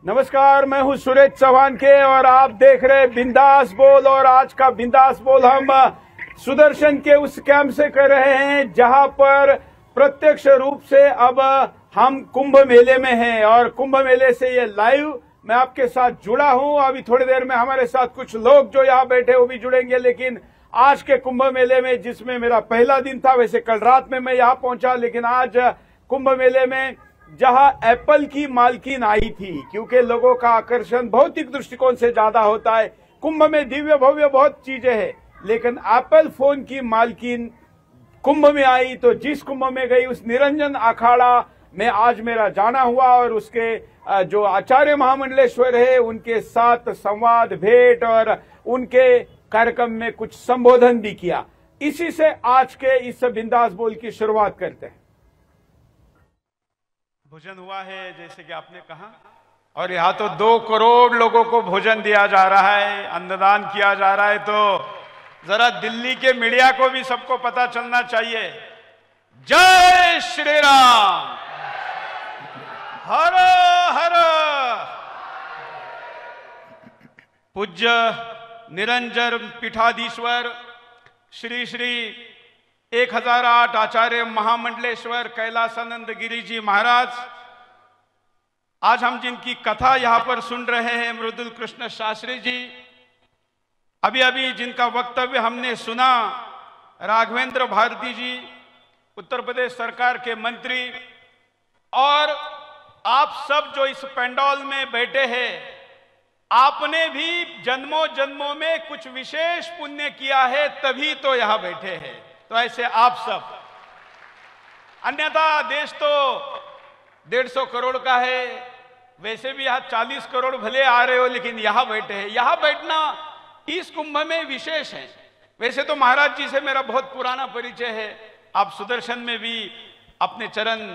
नमस्कार, मैं हूं सुरेश चौहान के और आप देख रहे बिंदास बोल। और आज का बिंदास बोल हम सुदर्शन के उस कैंप से कर रहे हैं जहां पर प्रत्यक्ष रूप से अब हम कुंभ मेले में हैं और कुंभ मेले से ये लाइव मैं आपके साथ जुड़ा हूं। अभी थोड़ी देर में हमारे साथ कुछ लोग जो यहाँ बैठे वो भी जुड़ेंगे, लेकिन आज के कुंभ मेले में जिसमें मेरा पहला दिन था, वैसे कल रात में मैं यहाँ पहुंचा, लेकिन आज कुंभ मेले में जहां एप्पल की मालकिन आई थी, क्योंकि लोगों का आकर्षण भौतिक दृष्टिकोण से ज्यादा होता है। कुंभ में दिव्य भव्य बहुत चीजें हैं, लेकिन एप्पल फोन की मालकिन कुंभ में आई, तो जिस कुंभ में गई उस निरंजन अखाड़ा में आज मेरा जाना हुआ और उसके जो आचार्य महामंडलेश्वर है उनके साथ संवाद, भेंट और उनके कार्यक्रम में कुछ संबोधन भी किया। इसी से आज के इस बिंदास बोल की शुरुआत करते हैं। भोजन हुआ है जैसे कि आपने कहा, और यहाँ तो 2 करोड़ लोगों को भोजन दिया जा रहा है, अन्नदान किया जा रहा है। तो जरा दिल्ली के मीडिया को भी सबको पता चलना चाहिए। जय श्री राम, हर हर। पूज्य निरंजन पीठाधीश्वर श्री श्री 1008 आचार्य महामंडलेश्वर कैलासानंद गिरी जी महाराज, आज हम जिनकी कथा यहां पर सुन रहे हैं, मृदुल कृष्ण शास्त्री जी, अभी अभी जिनका वक्तव्य हमने सुना, राघवेंद्र भारती जी, उत्तर प्रदेश सरकार के मंत्री, और आप सब जो इस पंडाल में बैठे हैं, आपने भी जन्मों जन्मों में कुछ विशेष पुण्य किया है, तभी तो यहां बैठे हैं। तो ऐसे आप सब, अन्यथा देश तो 150 करोड़ का है, वैसे भी यहां 40 करोड़ भले आ रहे हो, लेकिन यहां बैठे हैं। यहां बैठना इस कुंभ में विशेष है। वैसे तो महाराज जी से मेरा बहुत पुराना परिचय है, आप सुदर्शन में भी अपने चरण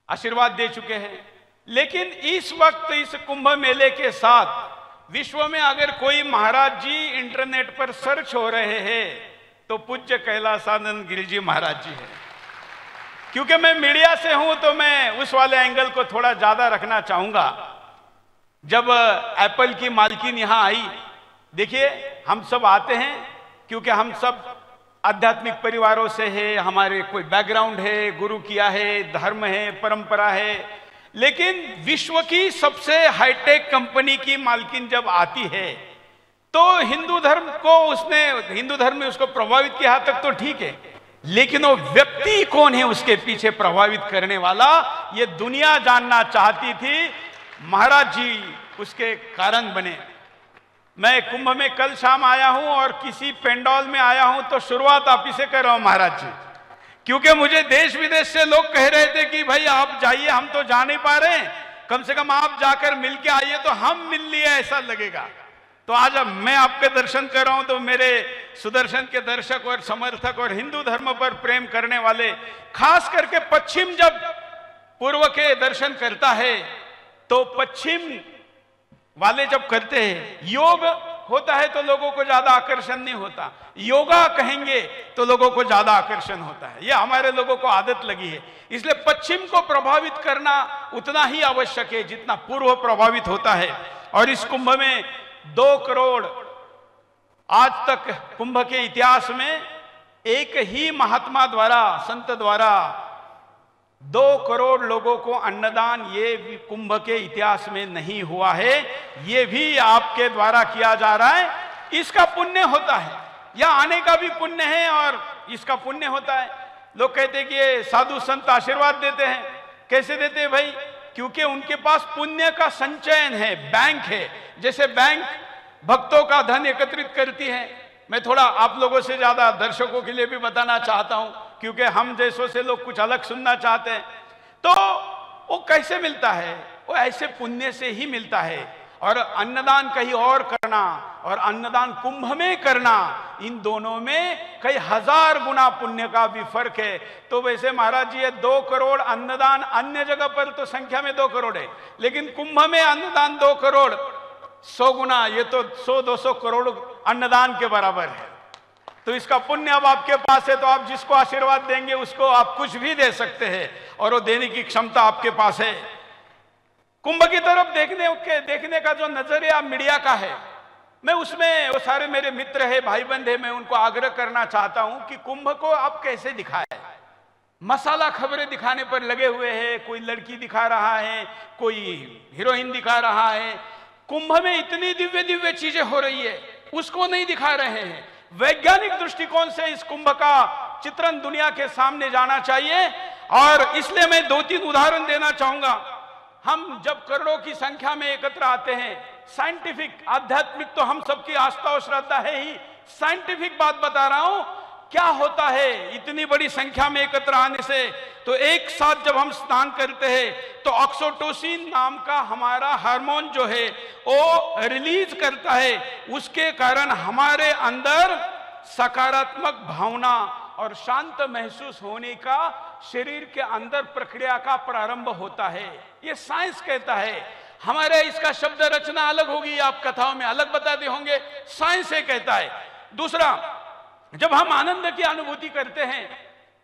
आशीर्वाद दे चुके हैं, लेकिन इस वक्त इस कुंभ मेले के साथ विश्व में अगर कोई महाराज जी इंटरनेट पर सर्च हो रहे हैं तो पूज्य कैलासानंद गिरी जी महाराज जी हैं। क्योंकि मैं मीडिया से हूं तो मैं उस वाले एंगल को थोड़ा ज्यादा रखना चाहूंगा। जब एप्पल की मालकिन यहां आई, देखिए हम सब आते हैं क्योंकि हम सब आध्यात्मिक परिवारों से है, हमारे कोई बैकग्राउंड है, गुरु किया है, धर्म है, परंपरा है, लेकिन विश्व की सबसे हाईटेक कंपनी की मालकिन जब आती है तो हिंदू धर्म में उसको प्रभावित किया तक तो ठीक है, लेकिन वो व्यक्ति कौन है उसके पीछे प्रभावित करने वाला, ये दुनिया जानना चाहती थी। महाराज जी उसके कारण बने। मैं कुंभ में कल शाम आया हूं और किसी पेंडॉल में आया हूं तो शुरुआत आप ही से कर रहा हूं महाराज जी, क्योंकि मुझे देश विदेश से लोग कह रहे थे कि भाई आप जाइए, हम तो जा नहीं पा रहे हैं, कम से कम आप जाकर मिलके आइए तो हम मिल लिए ऐसा लगेगा। तो आज अब मैं आपके दर्शन कर रहा हूं तो मेरे सुदर्शन के दर्शक और समर्थक और हिंदू धर्म पर प्रेम करने वाले, खास करके पश्चिम जब पूर्व के दर्शन करता है तो पश्चिम वाले जब करते हैं, योग होता है तो लोगों को ज्यादा आकर्षण नहीं होता, योगा कहेंगे तो लोगों को ज्यादा आकर्षण होता है। यह हमारे लोगों को आदत लगी है, इसलिए पश्चिम को प्रभावित करना उतना ही आवश्यक है जितना पूर्व प्रभावित होता है। और इस कुंभ में 2 करोड़, आज तक कुंभ के इतिहास में एक ही महात्मा द्वारा, संत द्वारा 2 करोड़ लोगों को अन्नदान, ये भी कुंभ के इतिहास में नहीं हुआ है, ये भी आपके द्वारा किया जा रहा है। इसका पुण्य होता है, यह आने का भी पुण्य है और इसका पुण्य होता है। लोग कहते हैं कि ये साधु संत आशीर्वाद देते हैं, कैसे देते हैं भाई? क्योंकि उनके पास पुण्य का संचयन है, बैंक है। जैसे बैंक भक्तों का धन एकत्रित करती है। मैं थोड़ा आप लोगों से ज्यादा दर्शकों के लिए भी बताना चाहता हूं, क्योंकि हम जैसों से लोग कुछ अलग सुनना चाहते हैं। तो वो कैसे मिलता है? वो ऐसे पुण्य से ही मिलता है। और अन्नदान कहीं और करना और अन्नदान कुंभ में करना, इन दोनों में कई हजार गुना पुण्य का भी फर्क है। तो वैसे महाराज जी ये 2 करोड़ अन्नदान, अन्य जगह पर तो संख्या में 2 करोड़ है, लेकिन कुंभ में अन्नदान 2 करोड़ 100 गुना, ये तो 100-200 करोड़ अन्नदान के बराबर है। तो इसका पुण्य अब आपके पास है, तो आप जिसको आशीर्वाद देंगे उसको आप कुछ भी दे सकते हैं और वो देने की क्षमता आपके पास है। कुंभ की तरफ देखने का जो नजरिया मीडिया का है, मैं उसमें वो सारे मेरे मित्र है, भाई बंद है, मैं उनको आग्रह करना चाहता हूं कि कुंभ को आप कैसे दिखाए। मसाला खबरें दिखाने पर लगे हुए हैं, कोई लड़की दिखा रहा है, कोई हीरोइन दिखा रहा है। कुंभ में इतनी दिव्य दिव्य चीजें हो रही है, उसको नहीं दिखा रहे हैं। वैज्ञानिक दृष्टिकोण से इस कुंभ का चित्रण दुनिया के सामने जाना चाहिए। और इसलिए मैं 2-3 उदाहरण देना चाहूंगा। हम जब करोड़ों की संख्या में एकत्र आते हैं, साइंटिफिक, आध्यात्मिक तो हम सबकी आस्था और श्रद्धा है ही, साइंटिफिक बात बता रहा हूं, क्या होता है इतनी बड़ी संख्या में एकत्र आने से। तो एक साथ जब हम स्नान करते हैं तो ऑक्सीटोसिन नाम का हमारा हार्मोन जो है वो रिलीज करता है। उसके कारण हमारे अंदर सकारात्मक भावना और शांत महसूस होने का शरीर के अंदर प्रक्रिया का प्रारंभ होता है। ये साइंस कहता है। हमारे इसका शब्द रचना अलग होगी, आप कथाओं में अलग बताते होंगे, साइंस ये कहता है। दूसरा, जब हम आनंद की अनुभूति करते हैं,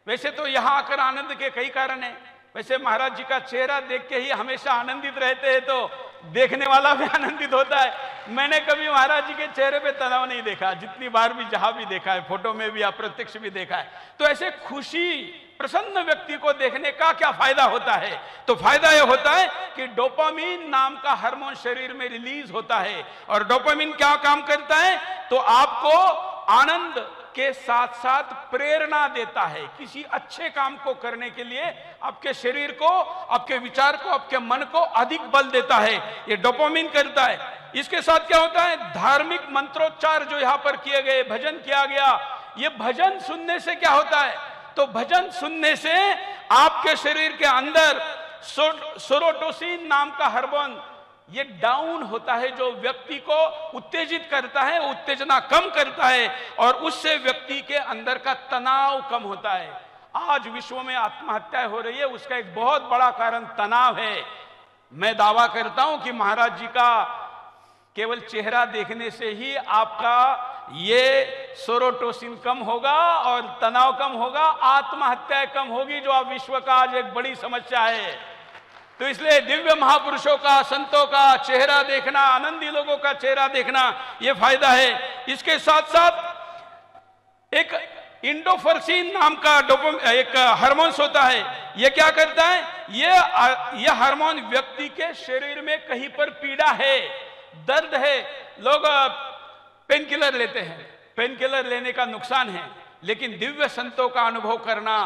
वैसे तो यहां आकर आनंद के कई कारण हैं। वैसे महाराज जी का चेहरा देख के ही हमेशा आनंदित रहते हैं, तो देखने वाला भी आनंदित होता है। मैंने कभी महाराज जी के चेहरे पे तनाव नहीं देखा, जितनी बार भी जहां भी देखा है, फोटो में भी अप्रत्यक्ष भी देखा है। तो ऐसे खुशी प्रसन्न व्यक्ति को देखने का क्या फायदा होता है? तो फायदा यह होता है कि डोपामिन नाम का हार्मोन शरीर में रिलीज होता है। और डोपामिन क्या काम करता है? तो आपको आनंद के साथ साथ प्रेरणा देता है किसी अच्छे काम को करने के लिए। आपके शरीर को, आपके विचार को, आपके मन को अधिक बल देता है, ये डोपामिन करता है। इसके साथ क्या होता है? धार्मिक मंत्रोच्चार जो यहां पर किए गए, भजन किया गया, ये भजन सुनने से क्या होता है? तो भजन सुनने से आपके शरीर के अंदर सेरोटोनिन नाम का हार्मोन ये डाउन होता है, जो व्यक्ति को उत्तेजित करता है, उत्तेजना कम करता है और उससे व्यक्ति के अंदर का तनाव कम होता है। आज विश्व में आत्महत्याएं हो रही है, उसका एक बहुत बड़ा कारण तनाव है। मैं दावा करता हूं कि महाराज जी का केवल चेहरा देखने से ही आपका ये सेरोटोनिन कम होगा और तनाव कम होगा, आत्महत्याएं कम होगी, जो आप विश्व का आज एक बड़ी समस्या है। तो इसलिए दिव्य महापुरुषों का, संतों का चेहरा देखना, आनंदी लोगों का चेहरा देखना, यह फायदा है। इसके साथ साथ एक इंडोफर्सिन नाम का एक हार्मोन होता है। यह क्या करता है? यह हार्मोन व्यक्ति के शरीर में कहीं पर पीड़ा है, दर्द है, लोग पेन किलर लेते हैं, पेन किलर लेने का नुकसान है। लेकिन दिव्य संतों का अनुभव करना,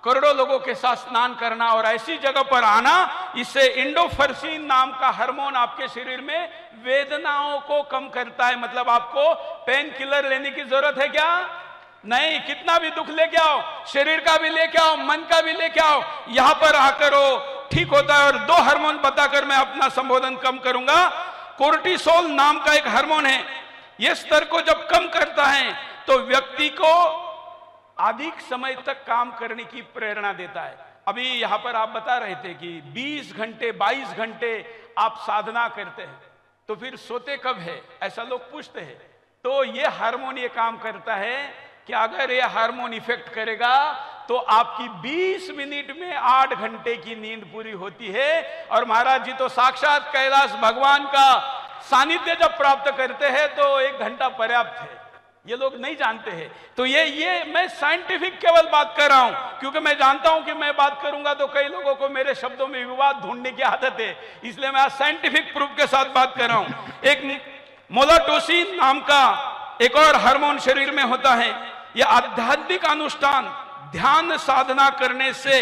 करोड़ों लोगों के साथ स्नान करना और ऐसी जगह पर आना, इससे इंडोफर्सिन नाम का हार्मोन आपके शरीर में वेदनाओं को कम करता है। मतलब आपको पेन किलर लेने की जरूरत है क्या? नहीं। कितना भी दुख लेके आओ, शरीर का भी लेके आओ, मन का भी लेके आओ, यहां पर आकर वो ठीक होता है। और 2 हार्मोन बताकर मैं अपना संबोधन कम करूंगा। कोर्टिसोल नाम का एक हार्मोन है, यह स्तर को जब कम करता है तो व्यक्ति को अधिक समय तक काम करने की प्रेरणा देता है। अभी यहां पर आप बता रहे थे कि 20 घंटे 22 घंटे आप साधना करते हैं, तो फिर सोते कब है, ऐसा लोग पूछते हैं। तो ये हार्मोन ये काम करता है कि अगर ये हार्मोन इफेक्ट करेगा तो आपकी 20 मिनट में 8 घंटे की नींद पूरी होती है। और महाराज जी तो साक्षात कैलाश भगवान का सानिध्य जब प्राप्त करते हैं तो 1 घंटा पर्याप्त है। ये लोग नहीं जानते हैं। तो ये मैं साइंटिफिक केवल बात कर रहा हूं, क्योंकि मैं जानता हूं कि मैं बात करूंगा तो कई लोगों को मेरे शब्दों में विवाद ढूंढने की आदत है, इसलिए मैं आज साइंटिफिक प्रूफ के साथ बात कर रहा हूं। एक मोलाटोसिन नाम का एक और हार्मोन शरीर में होता है। यह आध्यात्मिक अनुष्ठान, ध्यान साधना करने से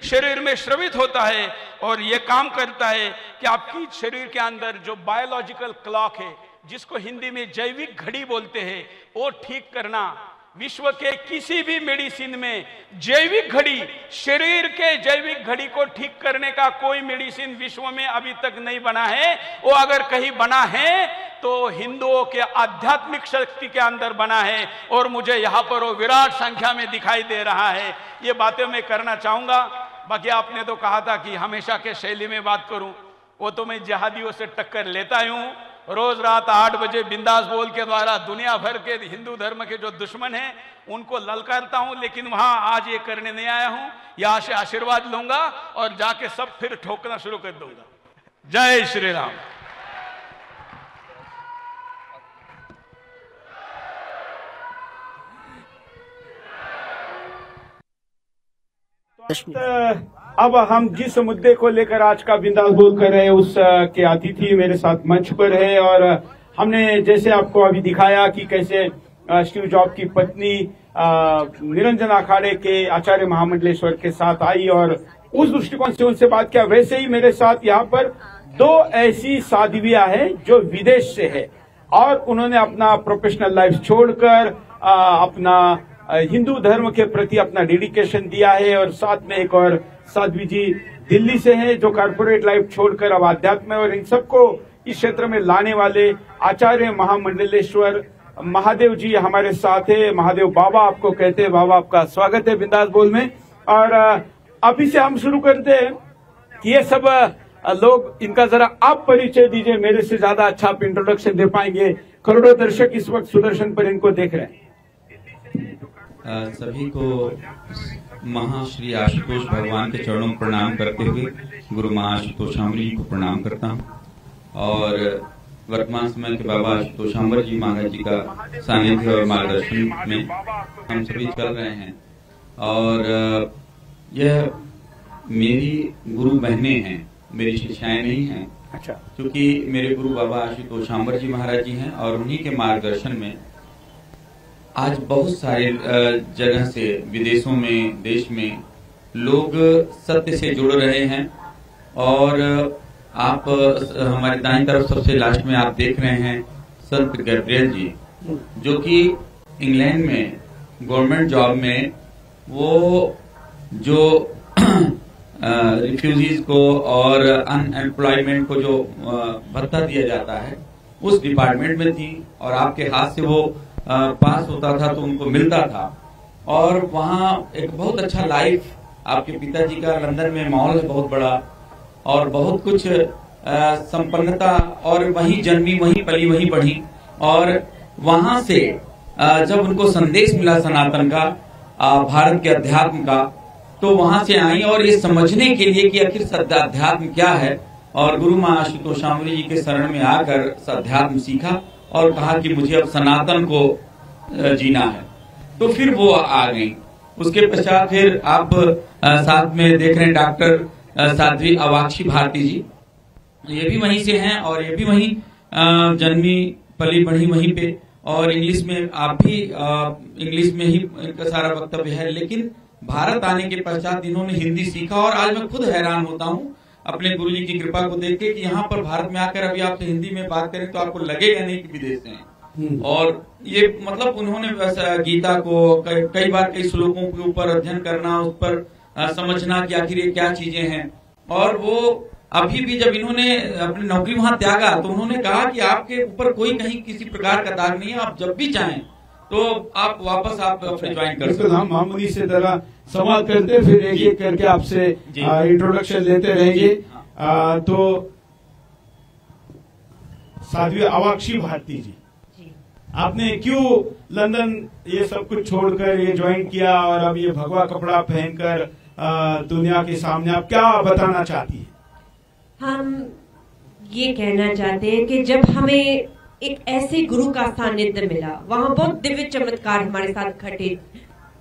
शरीर में स्रावित होता है और यह काम करता है कि आपकी शरीर के अंदर जो बायोलॉजिकल क्लॉक है, जिसको हिंदी में जैविक घड़ी बोलते हैं, वो ठीक करना। विश्व के किसी भी मेडिसिन में जैविक घड़ी, शरीर के जैविक घड़ी को ठीक करने का कोई मेडिसिन विश्व में अभी तक नहीं बना है। वो अगर कहीं बना है तो हिंदुओं के आध्यात्मिक शक्ति के अंदर बना है, और मुझे यहाँ पर वो विराट संख्या में दिखाई दे रहा है। ये बातें मैं करना चाहूंगा। बाकी आपने तो कहा था कि हमेशा के शैली में बात करूं, वो तो मैं जिहादियों से टक्कर लेता ही हूं। रोज रात 8 बजे बिंदास बोल के द्वारा दुनिया भर के हिंदू धर्म के जो दुश्मन हैं उनको ललकारता हूं। लेकिन वहां आज ये करने नहीं आया हूं, यहाँ से आशीर्वाद लूंगा और जाके सब फिर ठोकना शुरू कर दूंगा। जय श्री राम। अब हम जिस मुद्दे को लेकर आज का बिंदास बोल कर रहे हैं उस के अतिथि मेरे साथ मंच पर है, और हमने जैसे आपको अभी दिखाया कि कैसे स्टीव जॉब की पत्नी निरंजन अखाड़े के आचार्य महामंडलेश्वर के साथ आई और उस दृष्टिकोण से उनसे बात किया, वैसे ही मेरे साथ यहाँ पर दो ऐसी साध्वियां हैं जो विदेश से है और उन्होंने अपना प्रोफेशनल लाइफ छोड़कर अपना हिंदू धर्म के प्रति अपना डेडिकेशन दिया है, और साथ में एक और साध्वी जी दिल्ली से हैं जो कॉर्पोरेट लाइफ छोड़कर अब आध्यात्म में, और इन सबको इस क्षेत्र में लाने वाले आचार्य महामंडलेश्वर महादेव जी हमारे साथ है। महादेव बाबा आपको कहते हैं। बाबा आपका स्वागत है बिंदास बोल में। और अभी से हम शुरू करते हैं कि ये सब लोग, इनका जरा आप परिचय दीजिए, मेरे से ज्यादा अच्छा आप इंट्रोडक्शन दे पाएंगे। करोड़ों दर्शक इस वक्त सुदर्शन पर इनको देख रहे हैं। सभी को महाश्री आशुतोष भगवान के चरणों में प्रणाम करते हुए गुरु महाआशुतोषाम्बर जी को प्रणाम करता हूँ, और वर्तमान समय के बाबा आशुतोषाम्बर जी महाराज जी का सानिध्य और मार्गदर्शन में हम सभी चल रहे हैं। और यह मेरी गुरु बहनें हैं, मेरी शिष्याएं नहीं हैं। अच्छा। क्योंकि मेरे गुरु बाबा आशुतोषाम्बर जी महाराज जी हैं, और उन्हीं के मार्गदर्शन में आज बहुत सारे जगह से, विदेशों में, देश में लोग सत्य से जुड़ रहे हैं। और आप हमारे दाईं तरफ सबसे लास्ट में आप देख रहे हैं संत गैब्रियल जी, जो कि इंग्लैंड में गवर्नमेंट जॉब में वो जो रिफ्यूजीज को और अनएम्प्लॉयमेंट को जो भत्ता दिया जाता है उस डिपार्टमेंट में थी, और आपके हाथ से वो पास होता था तो उनको मिलता था। और वहाँ एक बहुत अच्छा लाइफ, आपके पिताजी का लंदन में मॉल है बहुत बड़ा, और बहुत कुछ संपन्नता, और वहीं जन्मी, वहीं पली, वहीं बढ़ी। और वहां से जब उनको संदेश मिला सनातन का, भारत के अध्यात्म का, तो वहां से आई, और ये समझने के लिए कि आखिर अध्यात्म क्या है, और गुरु महाआशुतोषाम्बर जी के शरण में आकर अध्यात्म सीखा और कहा कि मुझे अब सनातन को जीना है। तो फिर वो आ गई। उसके पश्चात फिर आप साथ में देख रहे हैं डॉक्टर साध्वी अवाक्षी भारती जी, ये भी वहीं से हैं, और ये भी वहीं जन्मी पली बढ़ी वहीं पे, और इंग्लिश में आप भी इंग्लिश में ही इनका सारा वक्तव्य है। लेकिन भारत आने के पश्चात इन्होंने हिंदी सीखा, और आज मैं खुद हैरान होता हूँ अपने गुरुजी की कृपा को देख के कि यहाँ पर भारत में आकर अभी आपसे हिंदी में बात करें तो आपको लगेगा नहीं कि विदेश से हैं। और ये मतलब उन्होंने गीता को कई बार कई श्लोकों के ऊपर अध्ययन करना, उस पर समझना कि आखिर ये क्या चीजें हैं। और वो अभी भी जब इन्होंने अपनी नौकरी वहां त्यागा तो उन्होंने कहा कि आपके ऊपर कोई कहीं किसी प्रकार का दाग नहीं है, आप जब भी चाहें तो आप वापस आप अपने ज्वाइन कर सकते हैं। हम मामूली से तरह सवाल करते फिर एक एक करके आपसे इंट्रोडक्शन लेते रहेंगे। तो साध्वी अवाक्षी भारती जी, आपने क्यों लंदन ये सब कुछ छोड़कर ये ज्वाइन किया, और अब ये भगवा कपड़ा पहनकर दुनिया के सामने आप क्या बताना चाहती है? हम ये कहना चाहते हैं कि जब हमें एक ऐसे गुरु का सानिध्य मिला, वहाँ बहुत दिव्य चमत्कार हमारे साथ घटे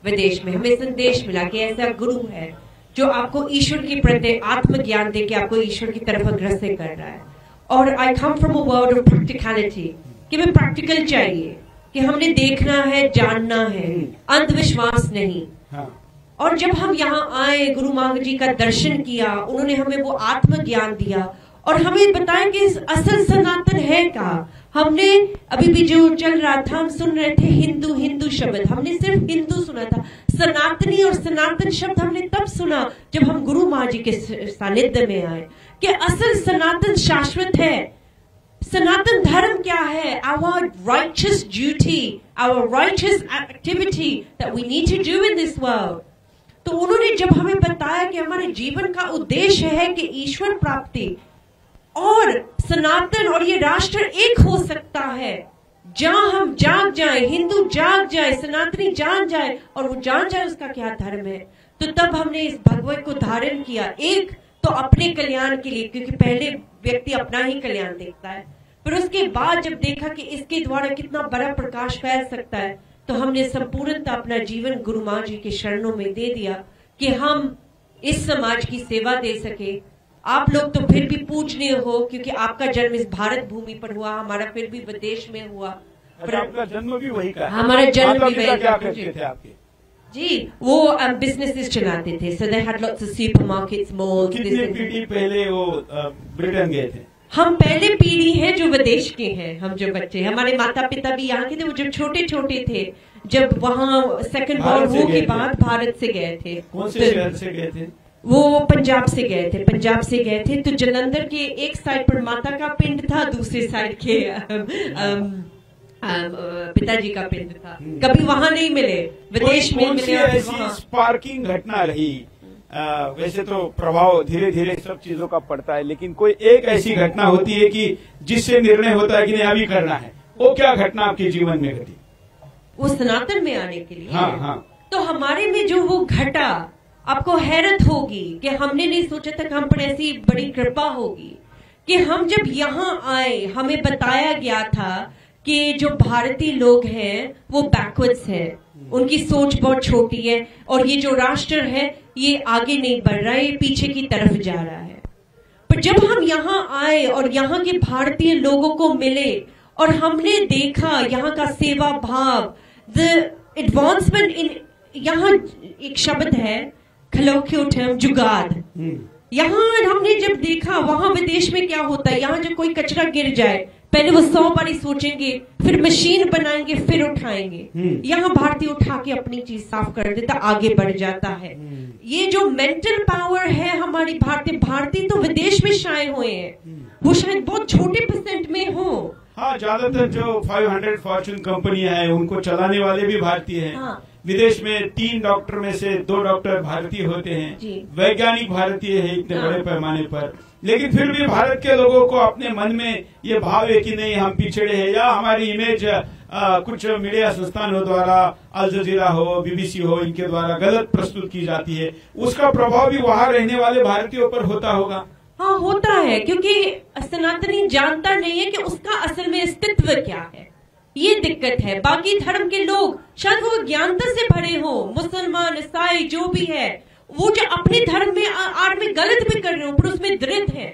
विदेश में, हमें संदेश मिला कि ऐसा गुरु है जो आपको ईश्वर के प्रति आत्मज्ञान दे के आपको ईश्वर की तरफ अग्रसर कर रहा है। और I come from a world of practicality, कि हमें प्रैक्टिकल चाहिए, कि हमने देखना है, जानना है, अंधविश्वास नहीं। और जब हम यहाँ आए, गुरु महाराज जी का दर्शन किया, उन्होंने हमें वो आत्मज्ञान दिया और हमें बताया कि असल सनातन है क्या। हमने अभी भी जो चल रहा था, हम सुन रहे थे हिंदू हिंदू शब्द, हमने सिर्फ हिंदू सुना था। सनातनी और सनातन शब्द हमने तब सुना जब हम गुरु महाराज जी के सानिध्य में आए कि असल सनातन शाश्वत है। सनातन धर्म क्या है? Our righteous duty, our righteous activity that we need to do in this world. तो उन्होंने जब हमें बताया कि हमारे जीवन का उद्देश्य है कि ईश्वर प्राप्ति, और सनातन और ये राष्ट्र एक हो सकता है जहां हम जाग जाए, हिंदू जाग जाए, सनातनी जान जाए, और वो जान जाए उसका क्या धर्म है। तो तब हमने इस भगवत को धारण किया, एक तो अपने कल्याण के लिए, क्योंकि पहले व्यक्ति अपना ही कल्याण देखता है। पर उसके बाद जब देखा कि इसके द्वारा कितना बड़ा प्रकाश फैल सकता है, तो हमने संपूर्णतः अपना जीवन गुरु माँ जी के शरणों में दे दिया कि हम इस समाज की सेवा दे सके। आप लोग तो फिर भी पूजनीय हो, क्योंकि आपका जन्म इस भारत भूमि पर हुआ, हमारा फिर भी विदेश में हुआ। पर आपका जन्म भी वही का है। हमारा जन्म भी वही क्या करते थे आपके? जी, वो बिजनेसेस चलाते थे। So they had lots of supermarkets, malls. कितनी पीढ़ी पहले वो ब्रिटेन गए थे? हम पहले पीढ़ी हैं जो विदेश के हैं। हम जो बच्चे, हमारे माता पिता भी यहाँ के थे। वो जब छोटे छोटे थे, जब वहाँ सेकंड वर्ल्ड वॉर के बाद भारत से गए थे। कौन से शहर से गए थे? वो पंजाब से गए थे। पंजाब से गए थे तो जलंधर के एक साइड पर माता का पिंड था, दूसरे साइड के पिताजी का पिंड था। कभी वहाँ नहीं मिले, विदेश में मिले। ऐसी स्पार्किंग घटना रही? वैसे तो प्रभाव धीरे धीरे सब चीजों का पड़ता है, लेकिन कोई एक ऐसी घटना होती है कि जिससे निर्णय होता है कि नहीं अभी करना है। वो क्या घटना आपके जीवन में घटी? वो सनातन में आने के लिए। हाँ हाँ। तो हमारे में जो वो घटा, आपको हैरत होगी कि हमने नहीं सोचा था कि हम पर ऐसी बड़ी कृपा होगी कि हम जब यहाँ आए, हमें बताया गया था कि जो भारतीय लोग हैं वो बैकवर्ड्स हैं, उनकी सोच बहुत छोटी है, और ये जो राष्ट्र है ये आगे नहीं बढ़ रहा है, ये पीछे की तरफ जा रहा है। पर जब हम यहाँ आए और यहाँ के भारतीय लोगों को मिले और हमने देखा यहाँ का सेवा भाव, द एडवांसमेंट इन, यहाँ एक शब्द है खलोक्योटम, जुगाड़। यहाँ हमने जब देखा, वहां विदेश में क्या होता है, यहाँ जब कोई कचरा गिर जाए पहले वो 100 बारी सोचेंगे, फिर मशीन बनाएंगे, फिर उठाएंगे। यहाँ भारतीय उठा के अपनी चीज साफ कर देता, आगे बढ़ जाता है। ये जो मेंटल पावर है हमारी भारतीय तो विदेश में शाये हुए हैं, वो शायद बहुत छोटे परसेंट में हो। हाँ, ज्यादातर जो 500 फॉर्चून कंपनियां हैं उनको चलाने वाले भी भारतीय हैं। हाँ। विदेश में 3 डॉक्टर में से 2 डॉक्टर भारतीय होते हैं, वैज्ञानिक भारतीय है इतने बड़े पैमाने पर। लेकिन फिर भी भारत के लोगों को अपने मन में ये भाव है कि नहीं हम पिछड़े हैं, या हमारी इमेज कुछ मीडिया संस्थानों द्वारा, अल जजीरा हो, बीबीसी हो, इनके द्वारा गलत प्रस्तुत की जाती है। उसका प्रभाव भी वहां रहने वाले भारतीयों पर होता होगा। हाँ, होता है, क्योंकि सनातनी जानता नहीं है कि उसका असल में अस्तित्व क्या है। ये दिक्कत है। बाकी धर्म के लोग शायद वो ज्ञानता से भरे हो, मुसलमान, ईसाई, जो भी है, वो जो अपने धर्म में आड़ में गलत भी कर रहे हो पर उसमें दृढ़ है।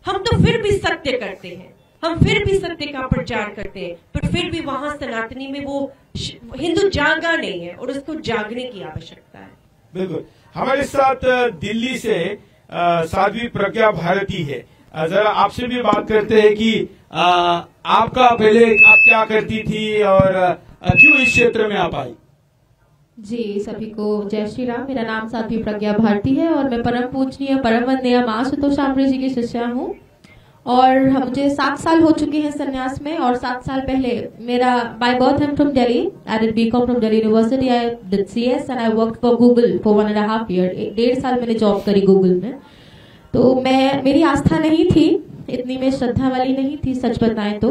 हम तो फिर भी सत्य करते हैं, हम फिर भी सत्य का प्रचार करते हैं, पर फिर भी वहां सनातनी में वो हिंदू जागा नहीं है और उसको जागने की आवश्यकता है। बिल्कुल। हमारे साथ दिल्ली से साध्वी प्रज्ञा भारती है। जरा आपसे भी बात करते हैं कि आपका पहले आप क्या करती थी और क्यों इस क्षेत्र में आप आई? जी, सभी को जय श्री राम। मेरा नाम साध्वी प्रज्ञा भारती है और मैं परम पूजनीय परम वंदनीय माँ आशुतोष आम्रे जी की शिष्या हूँ। और मुझे 7 साल हो चुके हैं संन्यास में, और 7 साल पहले मेरा by birth I'm from Delhi. I did BCom from Delhi University. I did CS and I worked for Google for 1.5 year. 1.5 साल मैंने जॉब करी गूगल में। तो मेरी आस्था नहीं थी, इतनी मैं श्रद्धा वाली नहीं थी सच बताएं तो,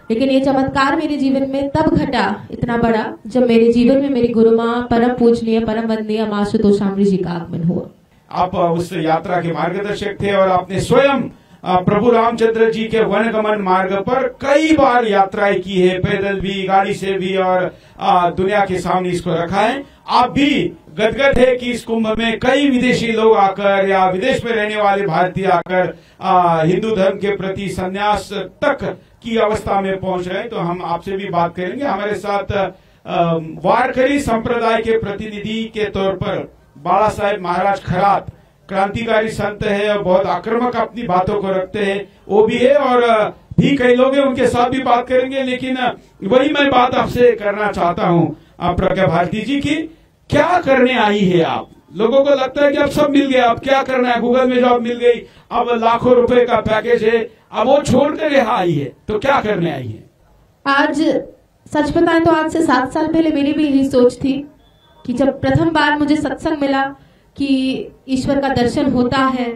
लेकिन ये चमत्कार मेरे जीवन में तब घटा इतना बड़ा जब मेरे जीवन में मेरी गुरु माँ परम पूजनीय परम वंदनीय माँ आशुतोष आम्रे जी का आगमन हुआ। आप उस यात्रा के मार्गदर्शक थे और आपने स्वयं प्रभु रामचंद्र जी के वनगमन मार्ग पर कई बार यात्राएं की है, पैदल भी, गाड़ी से भी, और दुनिया के सामने इसको रखा है। आप भी गदगद है कि इस कुंभ में कई विदेशी लोग आकर या विदेश में रहने वाले भारतीय आकर हिंदू धर्म के प्रति संन्यास तक की अवस्था में पहुंच रहे हैं। तो हम आपसे भी बात करेंगे। हमारे साथ वारकरी संप्रदाय के प्रतिनिधि के तौर पर बाला साहेब महाराज खरात, क्रांतिकारी संत है और बहुत आक्रामक अपनी बातों को रखते हैं, वो भी है, और भी कई लोग हैं, उनके साथ भी बात करेंगे। लेकिन वही मैं बात आपसे करना चाहता हूँ प्रज्ञा भारती जी की, क्या करने आई है आप? लोगों को लगता है कि अब सब मिल गया, अब क्या करना है, गूगल में जॉब मिल गई, अब लाखों रुपए का पैकेज है, अब वो छोड़कर यहाँ आई है, तो क्या करने आई है? आज सच बताएं तो आज से 7 साल पहले मेरी भी यही सोच थी कि जब प्रथम बार मुझे सत्संग मिला कि ईश्वर का दर्शन होता है,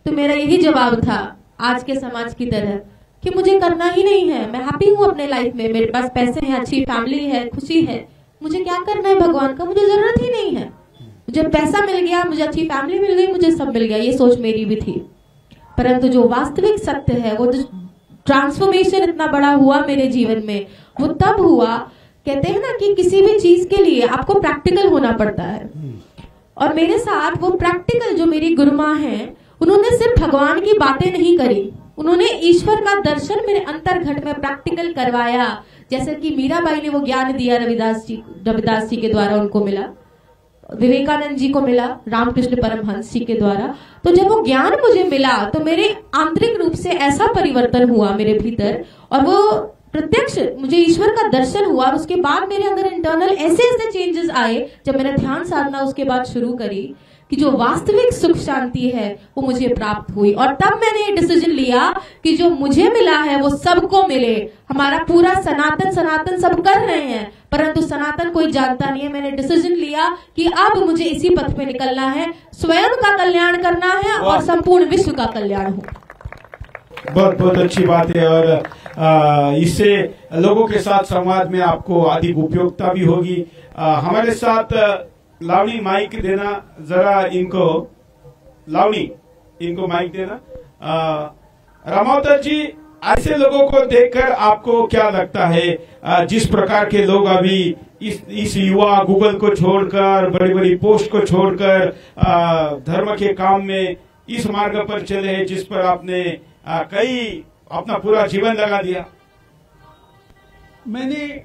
तो मेरा यही जवाब था आज के समाज की तरह कि मुझे करना ही नहीं है। मैं हैप्पी हूँ अपने लाइफ में, मेरे पास पैसे हैं, अच्छी फैमिली है, खुशी है, मुझे क्या करना है भगवान का, मुझे जरूरत ही नहीं है। मुझे पैसा मिल गया, मुझे अच्छी फैमिली मिल गई, मुझे सब मिल गया, ये सोच मेरी भी थी। परंतु जो वास्तविक सत्य है, वो जो ट्रांसफॉर्मेशन इतना बड़ा हुआ मेरे जीवन में, वो तब हुआ। कहते हैं ना कि किसी भी चीज के लिए आपको प्रैक्टिकल होना पड़ता है, और मेरे साथ वो प्रैक्टिकल जो मेरी गुरुमाँ हैं, उन्होंने सिर्फ भगवान की बातें नहीं करी, उन्होंने ईश्वर का दर्शन मेरे अंतर्घट में प्रैक्टिकल करवाया। जैसे कि मीराबाई ने वो ज्ञान दिया रविदास जी के द्वारा उनको मिला, विवेकानंद जी को मिला, रामकृष्ण परमहंस जी के द्वारा। तो जब वो ज्ञान मुझे मिला तो मेरे आंतरिक रूप से ऐसा परिवर्तन हुआ मेरे भीतर, और वो प्रत्यक्ष मुझे ईश्वर का दर्शन हुआ। और उसके बाद मेरे अंदर इंटरनल ऐसे ऐसे चेंजेस आए जब मैंने ध्यान साधना उसके बाद शुरू करी, कि जो वास्तविक सुख शांति है वो मुझे प्राप्त हुई। और तब मैंने ये डिसीजन लिया कि जो मुझे मिला है वो सबको मिले। हमारा पूरा सनातन सब कर रहे हैं, परंतु सनातन कोई जानता नहीं है। मैंने डिसीजन लिया कि अब मुझे इसी पथ पे निकलना है, स्वयं का कल्याण करना है और संपूर्ण विश्व का कल्याण हो। बहुत बहुत अच्छी बात है, और इससे लोगों के साथ संवाद में आपको अधिक उपयोगिता भी होगी। हमारे साथ लावणी माइक देना जरा, इनको लावणी, इनको माइक देना। रामावतार जी, ऐसे लोगों को देखकर आपको क्या लगता है, जिस प्रकार के लोग अभी इस युवा गूगल को छोड़कर, बड़ी बड़ी पोस्ट को छोड़कर धर्म के काम में इस मार्ग पर चले हैं, जिस पर आपने कई अपना पूरा जीवन लगा दिया? मैंने